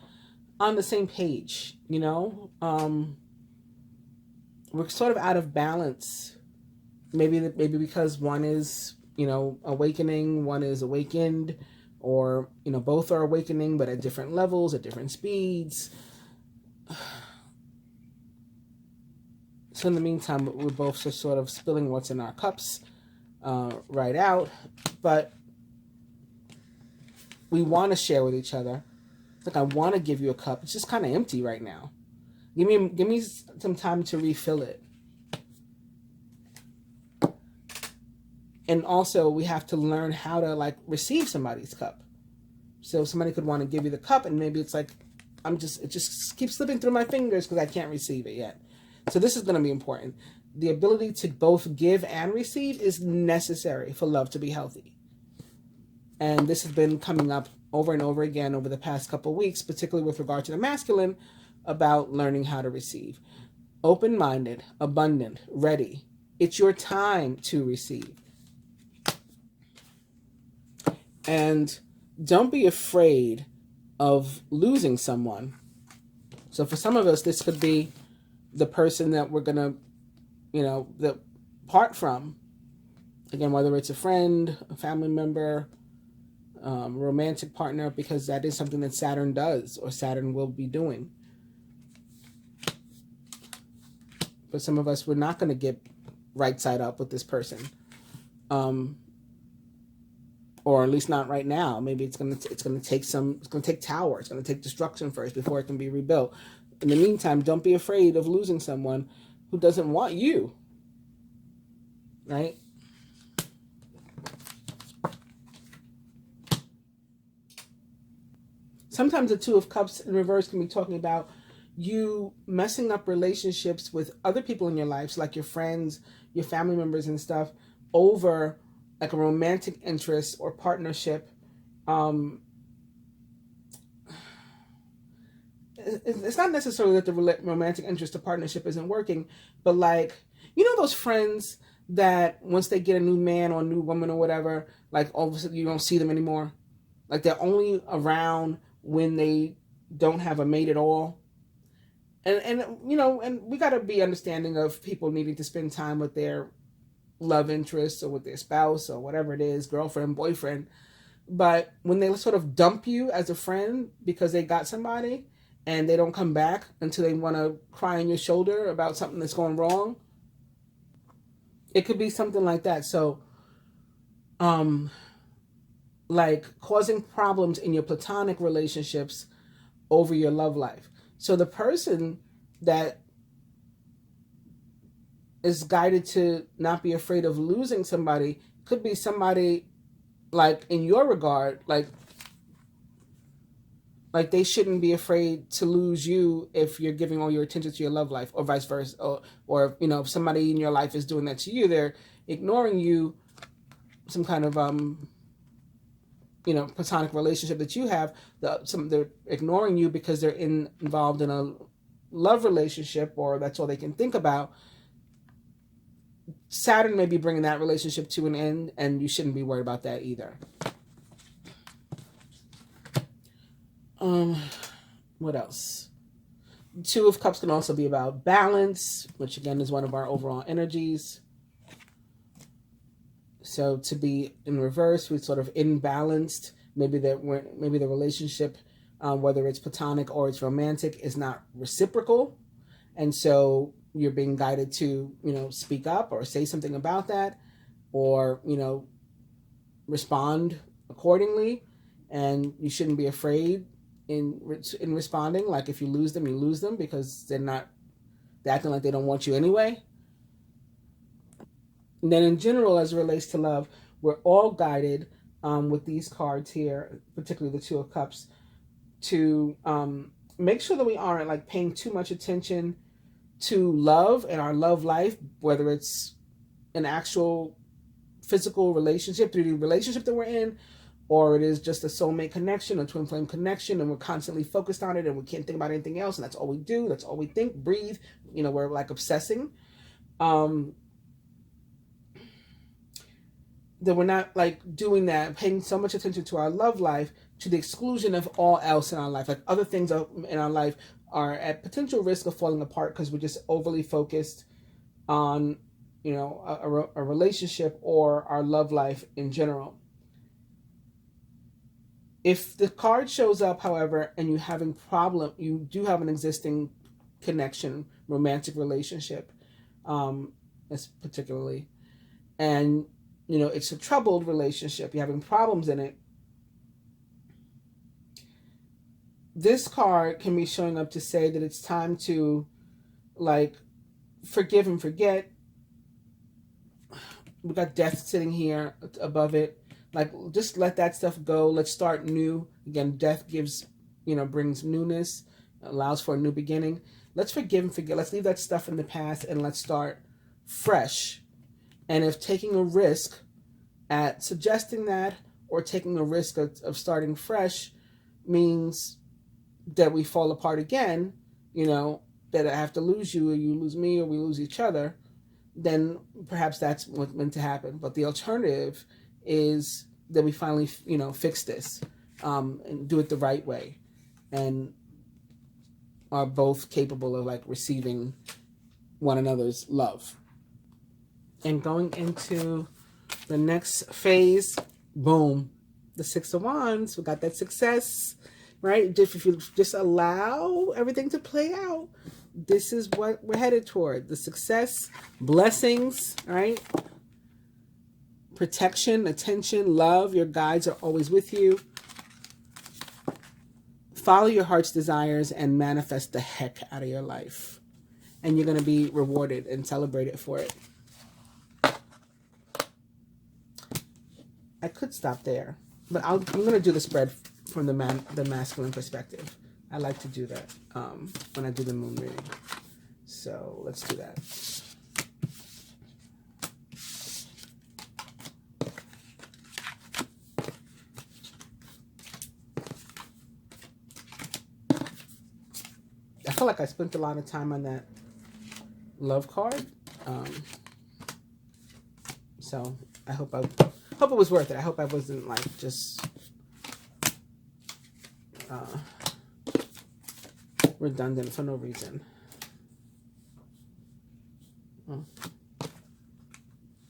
on the same page, you know? We're sort of out of balance. Maybe because one is, awakening, one is awakened, or, both are awakening, but at different levels, at different speeds. So in the meantime, we're both just sort of spilling what's in our cups right out, but we want to share with each other. Like, I want to give you a cup. It's just kind of empty right now. Give me some time to refill it. And also, we have to learn how to receive somebody's cup. So somebody could want to give you the cup, and maybe it's like, it just keeps slipping through my fingers because I can't receive it yet. So this is going to be important. The ability to both give and receive is necessary for love to be healthy. And this has been coming up over and over again over the past couple of weeks, particularly with regard to the masculine, about learning how to receive. Open-minded, abundant, ready. It's your time to receive. And don't be afraid of losing someone. So for some of us, this could be the person that we're going to, that part from. Again, whether it's a friend, a family member, romantic partner, because that is something that Saturn does, or Saturn will be doing. But some of us, we're not going to get right side up with this person, or at least not right now. Maybe it's going to take tower. It's going to take destruction first before it can be rebuilt. In the meantime, don't be afraid of losing someone who doesn't want you, right? Sometimes the Two of Cups in reverse can be talking about you messing up relationships with other people in your lives, like your friends, your family members and stuff, over like a romantic interest or partnership. It's not necessarily that the romantic interest or partnership isn't working, but those friends that once they get a new man or a new woman or whatever, all of a sudden you don't see them anymore. Like they're only around when they don't have a mate at all. And we got to be understanding of people needing to spend time with their love interests or with their spouse or whatever it is, girlfriend, boyfriend. But when they sort of dump you as a friend because they got somebody, and they don't come back until they want to cry on your shoulder about something that's going wrong. It could be something like that. So, like causing problems in your platonic relationships over your love life. So the person that is guided to not be afraid of losing somebody could be somebody like in your regard, like they shouldn't be afraid to lose you if you're giving all your attention to your love life, or vice versa. Or you know, if somebody in your life is doing that to you, they're ignoring you, some kind of you know, platonic relationship that you have. They're ignoring you because they're involved in a love relationship, or that's all they can think about. Saturn may be bringing that relationship to an end, and you shouldn't be worried about that either. What else? Two of Cups can also be about balance, which again is one of our overall energies. So to be in reverse, we're sort of imbalanced. Maybe the relationship, whether it's platonic or it's romantic, is not reciprocal, and so you're being guided to, you know, speak up or say something about that, or, you know, respond accordingly. And you shouldn't be afraid in responding. Like if you lose them, you lose them, because they're acting like they don't want you anyway. And then in general, as it relates to love, we're all guided with these cards here, particularly the Two of Cups, to make sure that we aren't like paying too much attention to love and our love life, whether it's an actual physical relationship, 3D relationship that we're in, or it is just a soulmate connection, a twin flame connection, and we're constantly focused on it and we can't think about anything else, and that's all we do, that's all we think, breathe, you know, we're like obsessing. That we're not like doing that, paying so much attention to our love life to the exclusion of all else in our life. Like other things in our life are at potential risk of falling apart because we're just overly focused on, you know, a relationship or our love life in general. If the card shows up, however, and you do have an existing connection, romantic relationship, particularly, and you know, it's a troubled relationship, you're having problems in it, this card can be showing up to say that it's time to like forgive and forget. We got death sitting here above it. Like, just let that stuff go. Let's start new. Again, death gives, you know, brings newness, allows for a new beginning. Let's forgive and forget. Let's leave that stuff in the past and let's start fresh. And if taking a risk at suggesting that, or taking a risk of starting fresh means that we fall apart again, you know, that I have to lose you, or you lose me, or we lose each other, then perhaps that's what's meant to happen. But the alternative is that we finally, you know, fix this, and do it the right way, and are both capable of like receiving one another's love. And going into the next phase, boom, the Six of Wands. We got that success, right? If you just allow everything to play out, this is what we're headed toward. The success, blessings, right? Protection, attention, love. Your guides are always with you. Follow your heart's desires and manifest the heck out of your life. And you're going to be rewarded and celebrated for it. I could stop there, but I'm going to do the spread from the masculine perspective. I like to do that when I do the moon reading. So let's do that. I feel like I spent a lot of time on that love card. So I hope it was worth it. I hope I wasn't like just redundant for no reason. Oh.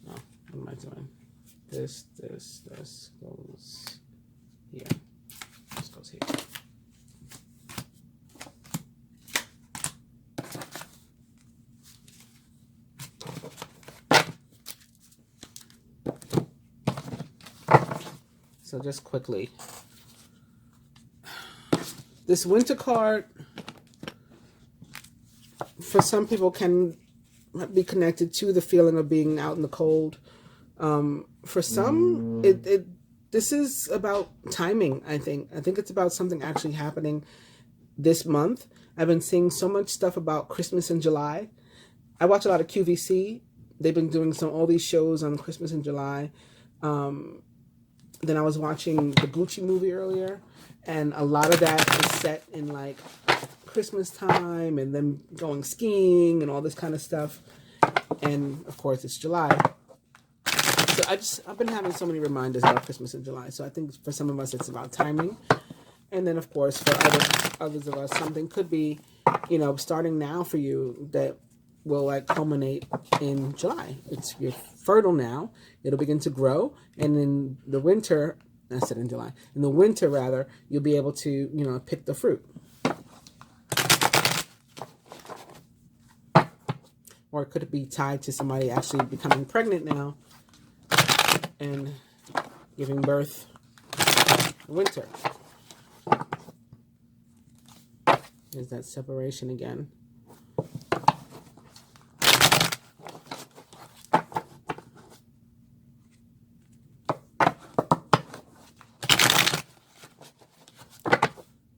No, what am I doing? This goes here. This goes here. So just quickly. This winter card, for some people, can be connected to the feeling of being out in the cold. For some, this is about timing, I think. I think it's about something actually happening this month. I've been seeing so much stuff about Christmas in July. I watch a lot of QVC. They've been doing all these shows on Christmas in July. Then I was watching the Gucci movie earlier, and a lot of that is set in like Christmas time and them going skiing and all this kind of stuff. And of course it's July. So I've been having so many reminders about Christmas in July. So I think for some of us it's about timing. And then of course for others of us, something could be, you know, starting now for you that will like culminate in July. You're fertile now. It'll begin to grow. And in the winter, I said in July, in the winter rather, you'll be able to, you know, pick the fruit. Or could it be tied to somebody actually becoming pregnant now and giving birth in winter? There's that separation again.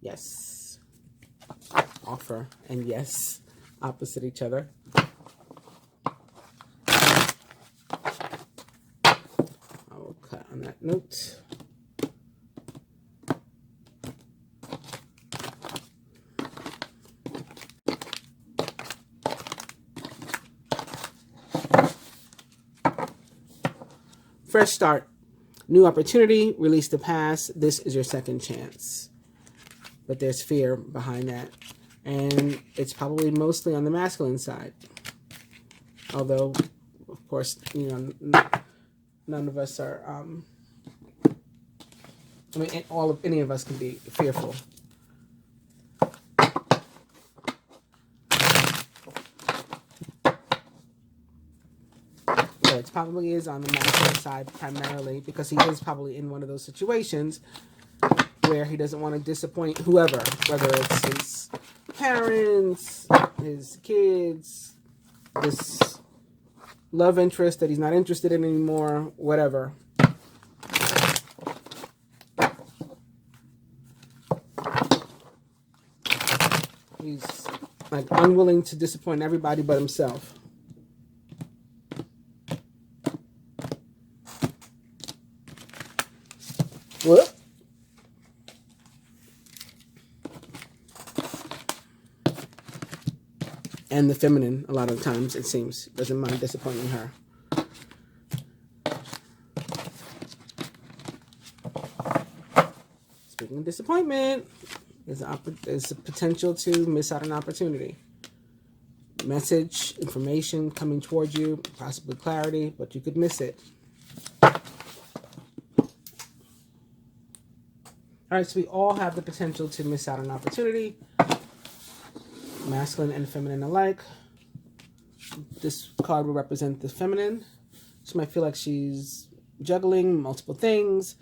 Yes. Offer and yes, opposite each other. I will cut on that note. Fresh start. New opportunity. Release the past. This is your second chance. But there's fear behind that. And it's probably mostly on the masculine side. Although, of course, you know, none of us are, I mean, any of us can be fearful. So it probably is on the masculine side primarily because he is probably in one of those situations where he doesn't want to disappoint whoever, whether it's his parents, his kids, this love interest that he's not interested in anymore, whatever. He's like unwilling to disappoint everybody but himself. Whoop. And the feminine, a lot of times, it seems, doesn't mind disappointing her. Speaking of disappointment, there's a potential to miss out on an opportunity. Message, information coming towards you, possibly clarity, but you could miss it. All right, so we all have the potential to miss out on an opportunity. Masculine and feminine alike. This card will represent the feminine. She might feel like she's juggling multiple things.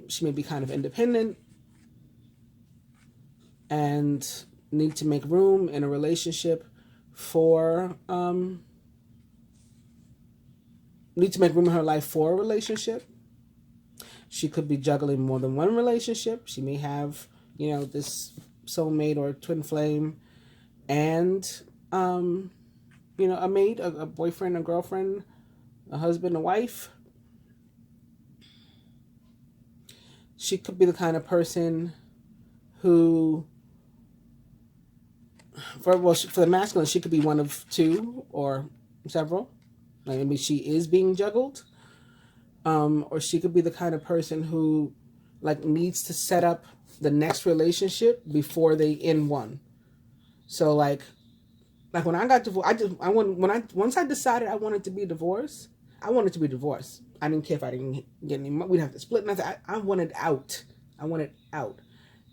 She may be kind of independent and need to make room in a relationship for need to make room in her life for a relationship. She could be juggling more than one relationship. She may have, you know, this soulmate or twin flame and, you know, a mate, a boyfriend, a girlfriend, a husband, a wife. She could be the kind of person who, for the masculine, she could be one of two or several. Like maybe she is being juggled. Or she could be the kind of person who like needs to set up the next relationship before they end one. So like when I got divorced, once I decided I wanted to be divorced, I wanted to be divorced. I didn't care if I didn't get any money. We'd have to split nothing. I wanted out. I wanted out.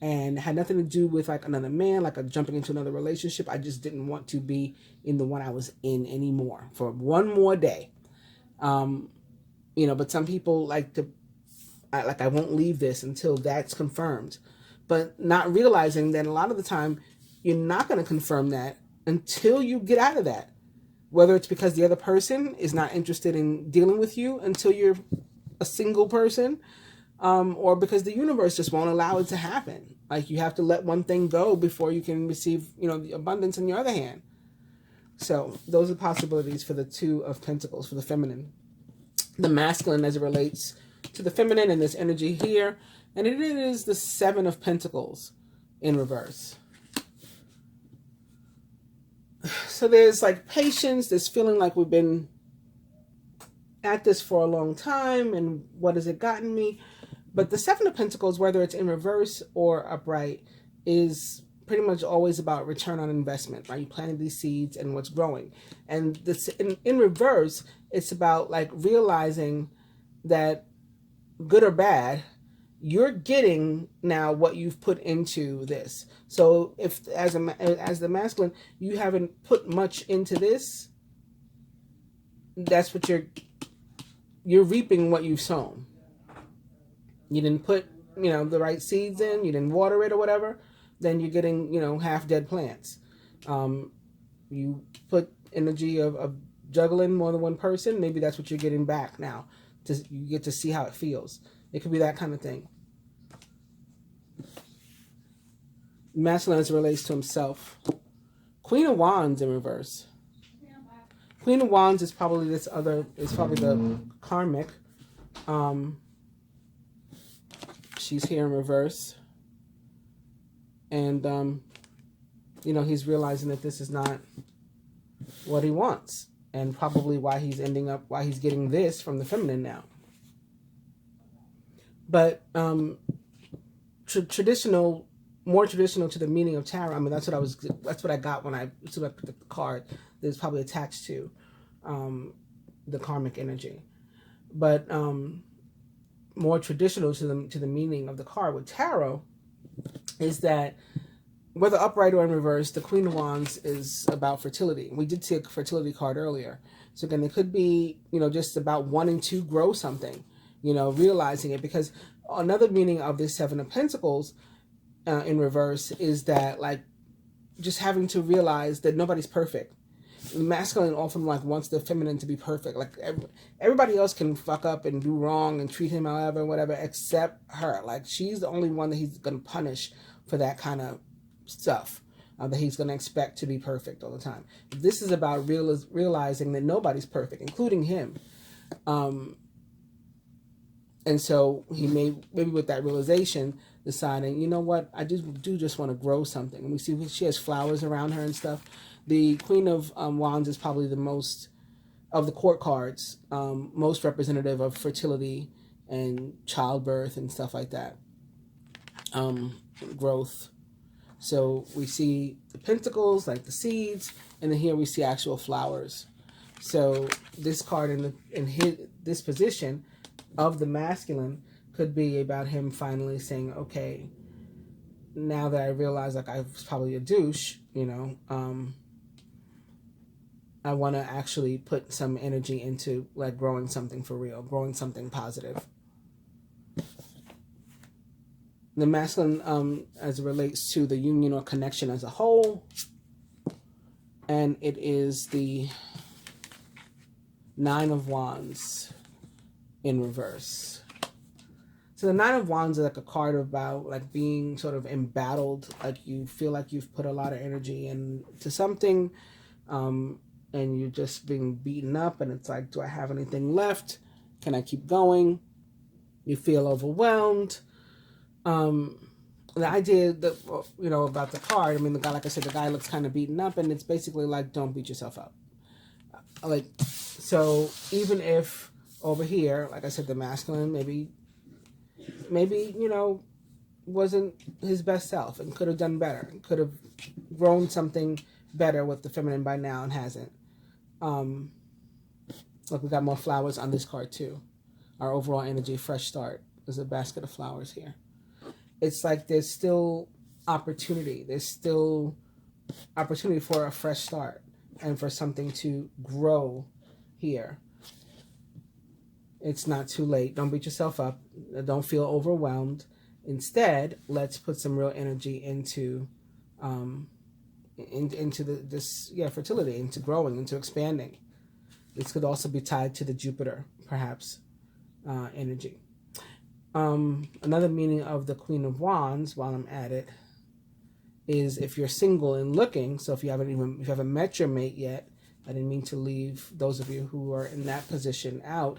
And it had nothing to do with like another man, like jumping into another relationship. I just didn't want to be in the one I was in anymore for one more day. You know, but some people like to I won't leave this until that's confirmed. But not realizing that a lot of the time you're not going to confirm that until you get out of that. Whether it's because the other person is not interested in dealing with you until you're a single person, or because the universe just won't allow it to happen. Like, you have to let one thing go before you can receive, the abundance in your other hand. So those are possibilities for the Two of Pentacles, for the feminine. The masculine as it relates to the feminine and this energy here. And it is the Seven of Pentacles in reverse. So there's like patience, this feeling like we've been at this for a long time, and what has it gotten me? But the Seven of Pentacles, whether it's in reverse or upright, is pretty much always about return on investment, right? You planted these seeds and what's growing. And this in reverse, it's about like realizing that, good or bad, you're getting now what you've put into this. So if as the masculine, you haven't put much into this, that's what you're reaping what you've sown. You didn't put, the right seeds in, you didn't water it or whatever, then you're getting, half dead plants. You put energy of juggling more than one person, maybe that's what you're getting back now. You get to see how it feels. It could be that kind of thing. Masculine as it relates to himself. Queen of Wands in reverse. Queen of Wands is probably the karmic. She's here in reverse. And, he's realizing that this is not what he wants. And probably why he's getting this from the feminine now. But more traditional to the meaning of tarot. I mean, that's what I got when I picked up the card. That's probably attached to the karmic energy. But more traditional to the meaning of the card with tarot is that, whether upright or in reverse, the Queen of Wands is about fertility. We did see a fertility card earlier. So again, it could be, just about wanting to grow something, realizing it. Because another meaning of this Seven of Pentacles in reverse is that, like, just having to realize that nobody's perfect. The masculine often wants the feminine to be perfect. Like, everybody else can fuck up and do wrong and treat him however, whatever, except her. Like, she's the only one that he's going to punish for that kind of stuff, that he's going to expect to be perfect all the time. This is about realizing that nobody's perfect, including him. And so he maybe with that realization, deciding, you know what, I just want to grow something. And we see she has flowers around her and stuff. The Queen of Wands is probably the most, of the court cards, most representative of fertility and childbirth and stuff like that. Growth. So we see the pentacles, like the seeds, and then here we see actual flowers. So this card in this position of the masculine could be about him finally saying, okay, now that I realize I was probably a douche, I want to actually put some energy into growing something for real, growing something positive. The masculine as it relates to the union or connection as a whole. And it is the Nine of Wands in reverse. So the Nine of Wands is a card about being sort of embattled, you feel like you've put a lot of energy into something, and you're just being beaten up, and it's do I have anything left? Can I keep going? You feel overwhelmed. The idea that, about the card, the guy, like I said, the guy looks kind of beaten up, and it's basically don't beat yourself up. So even if over here, like I said, the masculine maybe, wasn't his best self and could have done better, could have grown something better with the feminine by now and hasn't. Look, we got more flowers on this card too. Our overall energy, fresh start. There's a basket of flowers here. It's there's still opportunity. There's still opportunity for a fresh start and for something to grow here. It's not too late. Don't beat yourself up. Don't feel overwhelmed. Instead, let's put some real energy into fertility, into growing, into expanding. This could also be tied to the Jupiter, perhaps, energy. Another meaning of the Queen of Wands, while I'm at it, is if you're single and looking. So if you haven't met your mate yet, I didn't mean to leave those of you who are in that position out.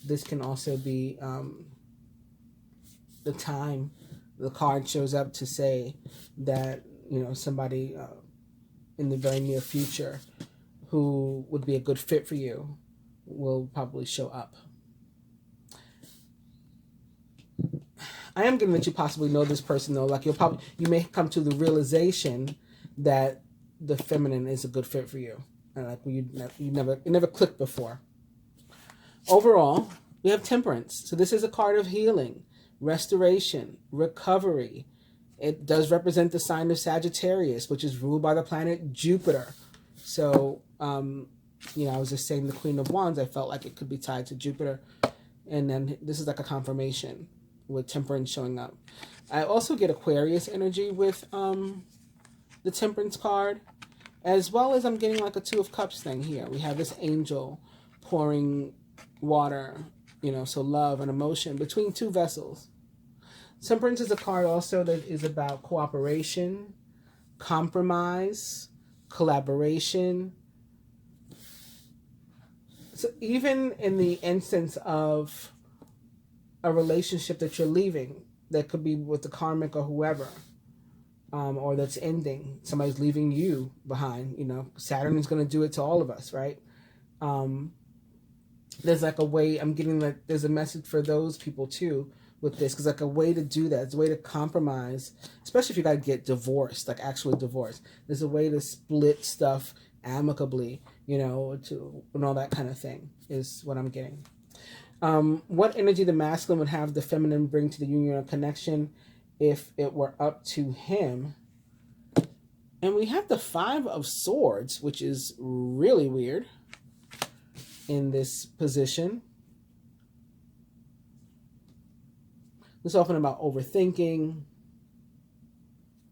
This can also be the time the card shows up to say that, somebody in the very near future who would be a good fit for you will probably show up. I am getting that you possibly know this person, though. Like you may come to the realization that the feminine is a good fit for you, and like it never clicked before. Overall, we have Temperance. So this is a card of healing, restoration, recovery. It does represent the sign of Sagittarius, which is ruled by the planet Jupiter. So, I was just saying the Queen of Wands, I felt like it could be tied to Jupiter. And then this is like a confirmation with Temperance showing up. I also get Aquarius energy with the Temperance card, as well as I'm getting like a Two of Cups thing here. We have this angel pouring water, so love and emotion between two vessels. Temperance is a card also that is about cooperation, compromise, collaboration. So even in the instance of a relationship that you're leaving, that could be with the karmic or whoever, or that's ending, somebody's leaving you behind, Saturn is going to do it to all of us, right? There's like a way, I'm getting that there's a message for those people too with this, because like a way to do that, it's a way to compromise, especially if you got to get divorced, like actually divorced. There's a way to split stuff amicably, and all that kind of thing is what I'm getting. What energy the masculine would have the feminine bring to the union or connection if it were up to him. And we have the Five of Swords, which is really weird in this position. It's often about overthinking.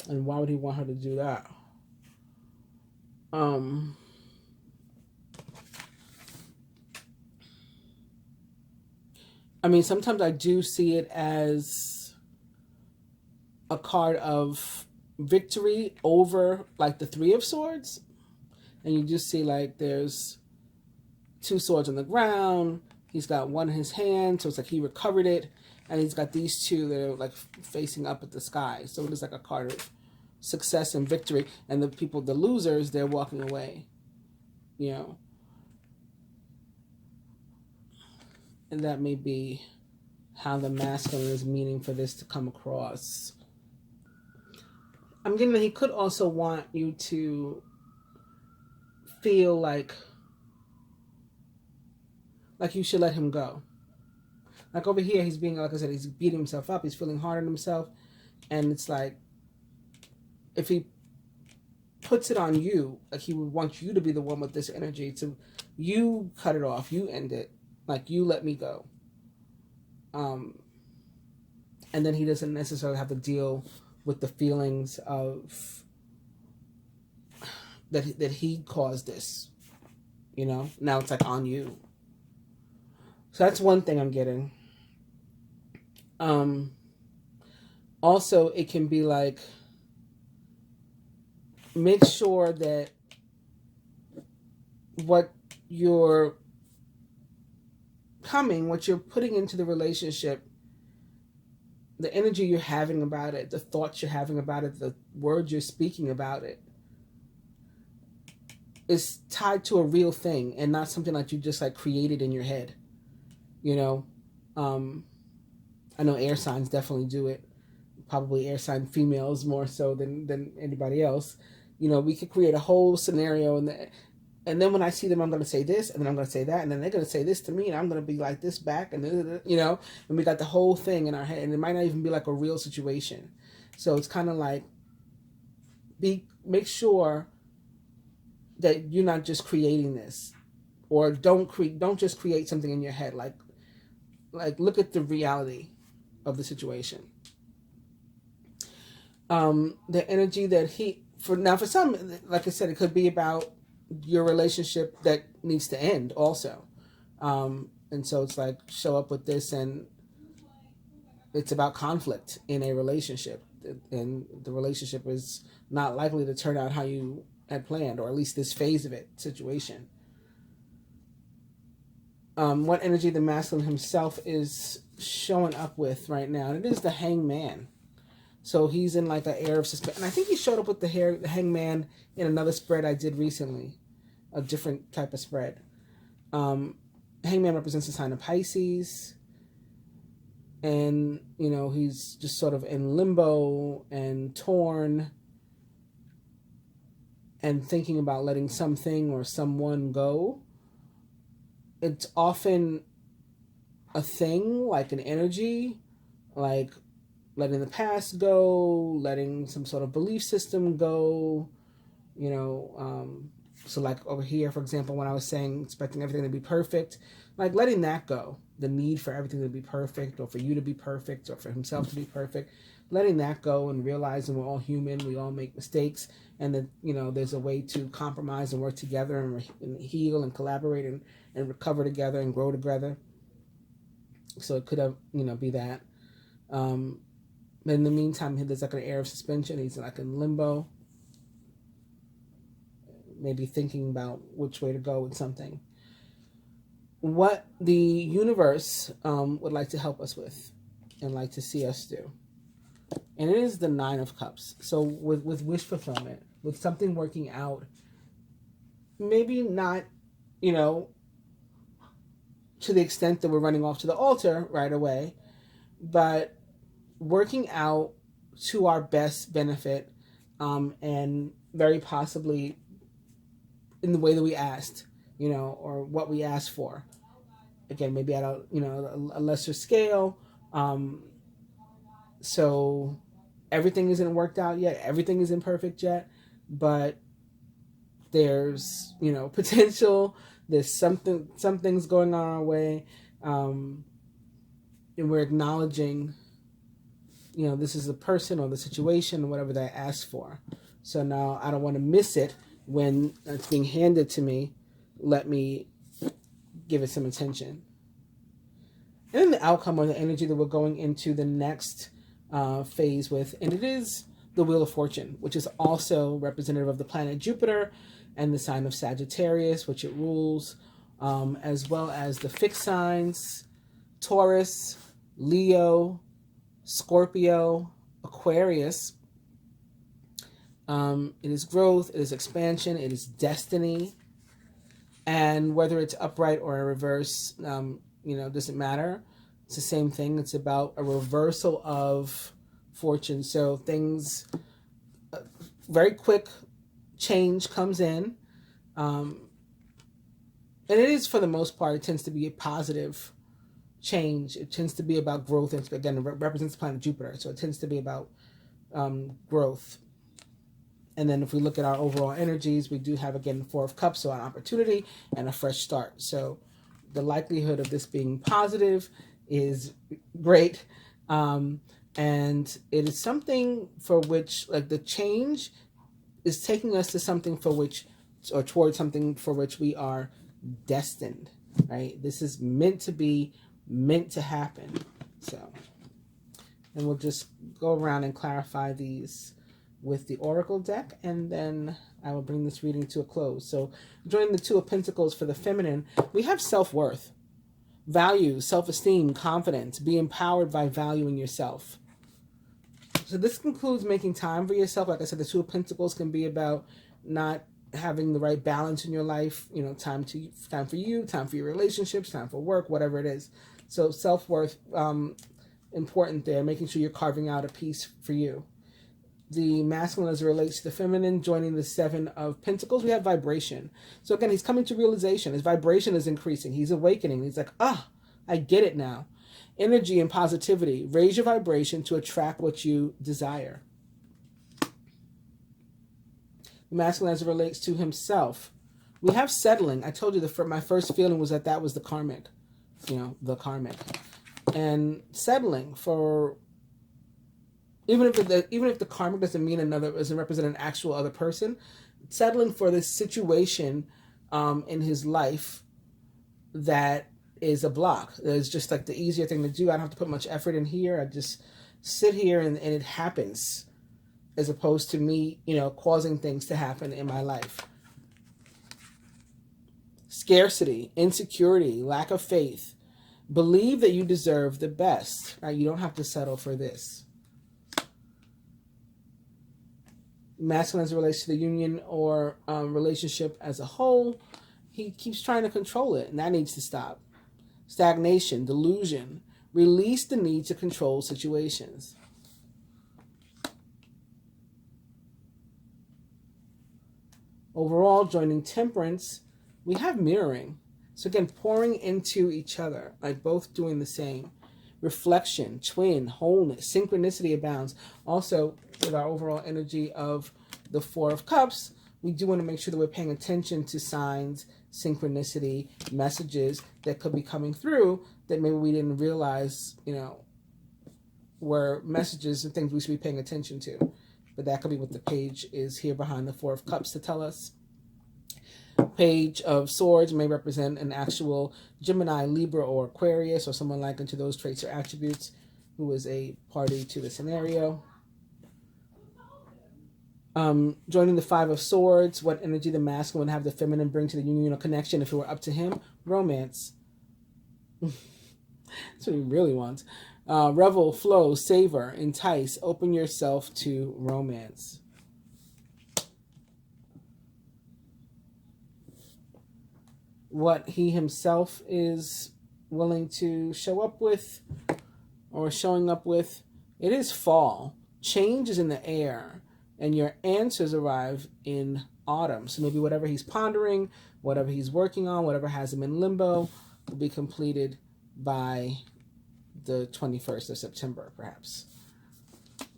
And why would he want her to do that? Sometimes I do see it as a card of victory over like the Three of Swords. And you just see like there's two swords on the ground. He's got one in his hand, so it's like he recovered it. And he's got these two that are like facing up at the sky. So it is like a card of success and victory. And the losers, they're walking away. And that may be how the masculine is meaning for this to come across. I'm getting that he could also want you to feel like you should let him go. Like over here, he's being, like I said, he's beating himself up. He's feeling hard on himself. And it's like, if he puts it on you, like he would want you to be the one with this energy, to you cut it off, you end it, like you let me go. And then he doesn't necessarily have to deal with the feelings of that he caused this, now it's like on you. So that's one thing I'm getting. Also, it can be like, make sure that what you're putting into the relationship, the energy you're having about it, the thoughts you're having about it, the words you're speaking about it, is tied to a real thing and not something like you just like created in your head. I know air signs definitely do it. Probably air sign females more so than anybody else. We could create a whole scenario, and then when I see them, I'm going to say this, and then I'm going to say that, and then they're going to say this to me, and I'm going to be like this back, and and we got the whole thing in our head, and it might not even be like a real situation. So it's kind of like, make sure that you're not just creating this, or don't just create something in your head. Like like, look at the reality of the situation. The energy that for some, like I said, it could be about your relationship that needs to end also. And so it's like, show up with this, and it's about conflict in a relationship, and the relationship is not likely to turn out how you had planned, or at least this phase of it situation. What energy the masculine himself is showing up with right now, and it is the Hangman. So he's in like an air of suspense, and I think he showed up with the Hangman in another spread I did recently, a different type of spread. Hangman represents the sign of Pisces, and you know, he's just sort of in limbo and torn and thinking about letting something or someone go. It's often a thing, like an energy, like letting the past go, letting some sort of belief system go, you know. So like over here, for example, when I was saying expecting everything to be perfect, like letting that go, the need for everything to be perfect, or for you to be perfect, or for himself to be perfect, letting that go and realizing we're all human, we all make mistakes, and that, you know, there's a way to compromise and work together and heal and collaborate and recover together and grow together. So it could have, you know, be that. But in the meantime, there's like an air of suspension. He's like in limbo, maybe thinking about which way to go with something. What the universe would like to help us with and like to see us do. And it is the Nine of Cups. So with wish fulfillment, with something working out, maybe not, you know, to the extent that we're running off to the altar right away, but working out to our best benefit, and very possibly in the way that we asked, you know, or what we asked for. Again, maybe at a, you know, a lesser scale. So everything isn't worked out yet. Everything isn't perfect yet, but there's, you know, potential. There's something's going on our way. And we're acknowledging, you know, this is the person or the situation or whatever that I asked for. So now I don't want to miss it when it's being handed to me. Let me give it some attention. And then the outcome, or the energy that we're going into the next phase with, and it is the Wheel of Fortune, which is also representative of the planet Jupiter and the sign of Sagittarius, which it rules, as well as the fixed signs, Taurus, Leo, Scorpio, Aquarius. It is growth, it is expansion, it is destiny. And whether it's upright or a reverse, you know, doesn't matter. It's the same thing. It's about a reversal of fortune. So things, very quick change comes in. And it is, for the most part, it tends to be a positive change. It tends to be about growth. And again, it represents the planet Jupiter. So it tends to be about growth. And then if we look at our overall energies, we do have, again, the Four of Cups, so an opportunity and a fresh start. So the likelihood of this being positive is great. And it is something for which, like, the change is taking us to something for which, or towards something for which we are destined, right? This is meant to be, meant to happen. So, and we'll just go around and clarify these with the Oracle deck, and then I will bring this reading to a close. So joining the Two of Pentacles for the feminine, we have self-worth, value, self-esteem, confidence, be empowered by valuing yourself. So this concludes making time for yourself. Like I said, the Two of Pentacles can be about not having the right balance in your life, you know, time for you, time for your relationships, time for work, whatever it is. So self-worth, important there, making sure you're carving out a piece for you. The masculine as it relates to the feminine, joining the Seven of Pentacles, we have vibration. So again, he's coming to realization. His vibration is increasing. He's awakening. He's like, I get it now. Energy and positivity. Raise your vibration to attract what you desire. The masculine as it relates to himself, we have settling. I told you my first feeling was that was the karmic. You know, the karmic. and settling for, even if the karmic doesn't mean another, doesn't represent an actual other person, settling for this situation in his life that is a block. It's just like the easier thing to do. I don't have to put much effort in here. I just sit here and it happens, as opposed to me, causing things to happen in my life. Scarcity, insecurity, lack of faith. Believe that you deserve the best. Right? You don't have to settle for this. Masculine as it relates to the union or relationship as a whole, he keeps trying to control it, and that needs to stop. Stagnation, delusion. Release the need to control situations. Overall, joining temperance, we have mirroring. So again, pouring into each other, like both doing the same. Reflection, twin, wholeness, synchronicity abounds. Also, with our overall energy of the Four of Cups, we do want to make sure that we're paying attention to signs, synchronicity, messages that could be coming through that maybe we didn't realize, were messages and things we should be paying attention to. But that could be what the page is here behind the Four of Cups to tell us. Page of Swords may represent an actual Gemini, Libra, or Aquarius, or someone like into those traits or attributes who is a party to the scenario. Joining the Five of Swords, what energy the masculine would have the feminine bring to the union or connection if it were up to him? Romance. That's what he really wants. Revel, flow, savor, entice, open yourself to romance. What he himself is willing to show up with or showing up with. It is fall. Change is in the air, and your answers arrive in autumn. So maybe whatever he's pondering, whatever he's working on, whatever has him in limbo will be completed by the 21st of September, perhaps.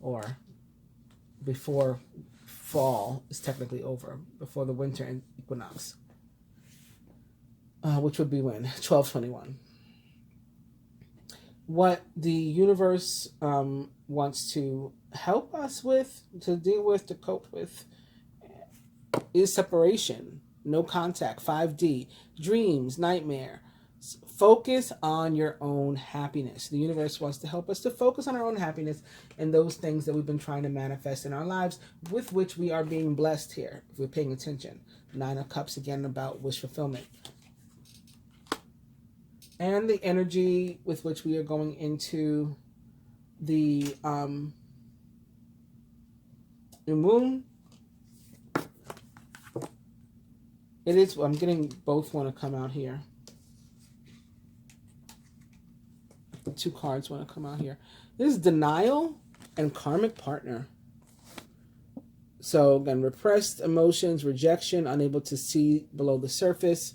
Or before fall is technically over, before the winter equinox. Which would be when? 12/21. What the universe wants to help us with, to deal with, to cope with, is separation, no contact, 5D, dreams, nightmare. Focus on your own happiness. The universe wants to help us to focus on our own happiness and those things that we've been trying to manifest in our lives, with which we are being blessed here, if we're paying attention. 9 of Cups, again, about wish fulfillment. And the energy with which we are going into the new moon. It is, I'm getting both want to come out here. The 2 cards want to come out here. This is denial and karmic partner. So again, repressed emotions, rejection, unable to see below the surface.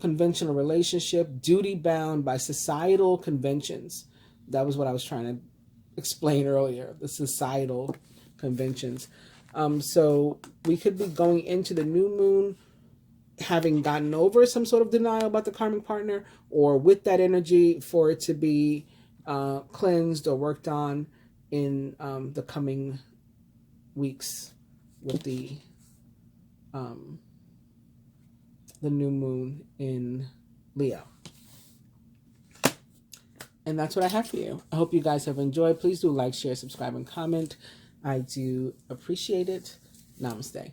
Conventional relationship, duty bound by societal conventions. That was what I was trying to explain earlier, the societal conventions. So we could be going into the new moon having gotten over some sort of denial about the karmic partner, or with that energy for it to be cleansed or worked on in the coming weeks with the new moon in Leo. And that's what I have for you. I hope you guys have enjoyed. Please do like, share, subscribe, and comment. I do appreciate it. Namaste.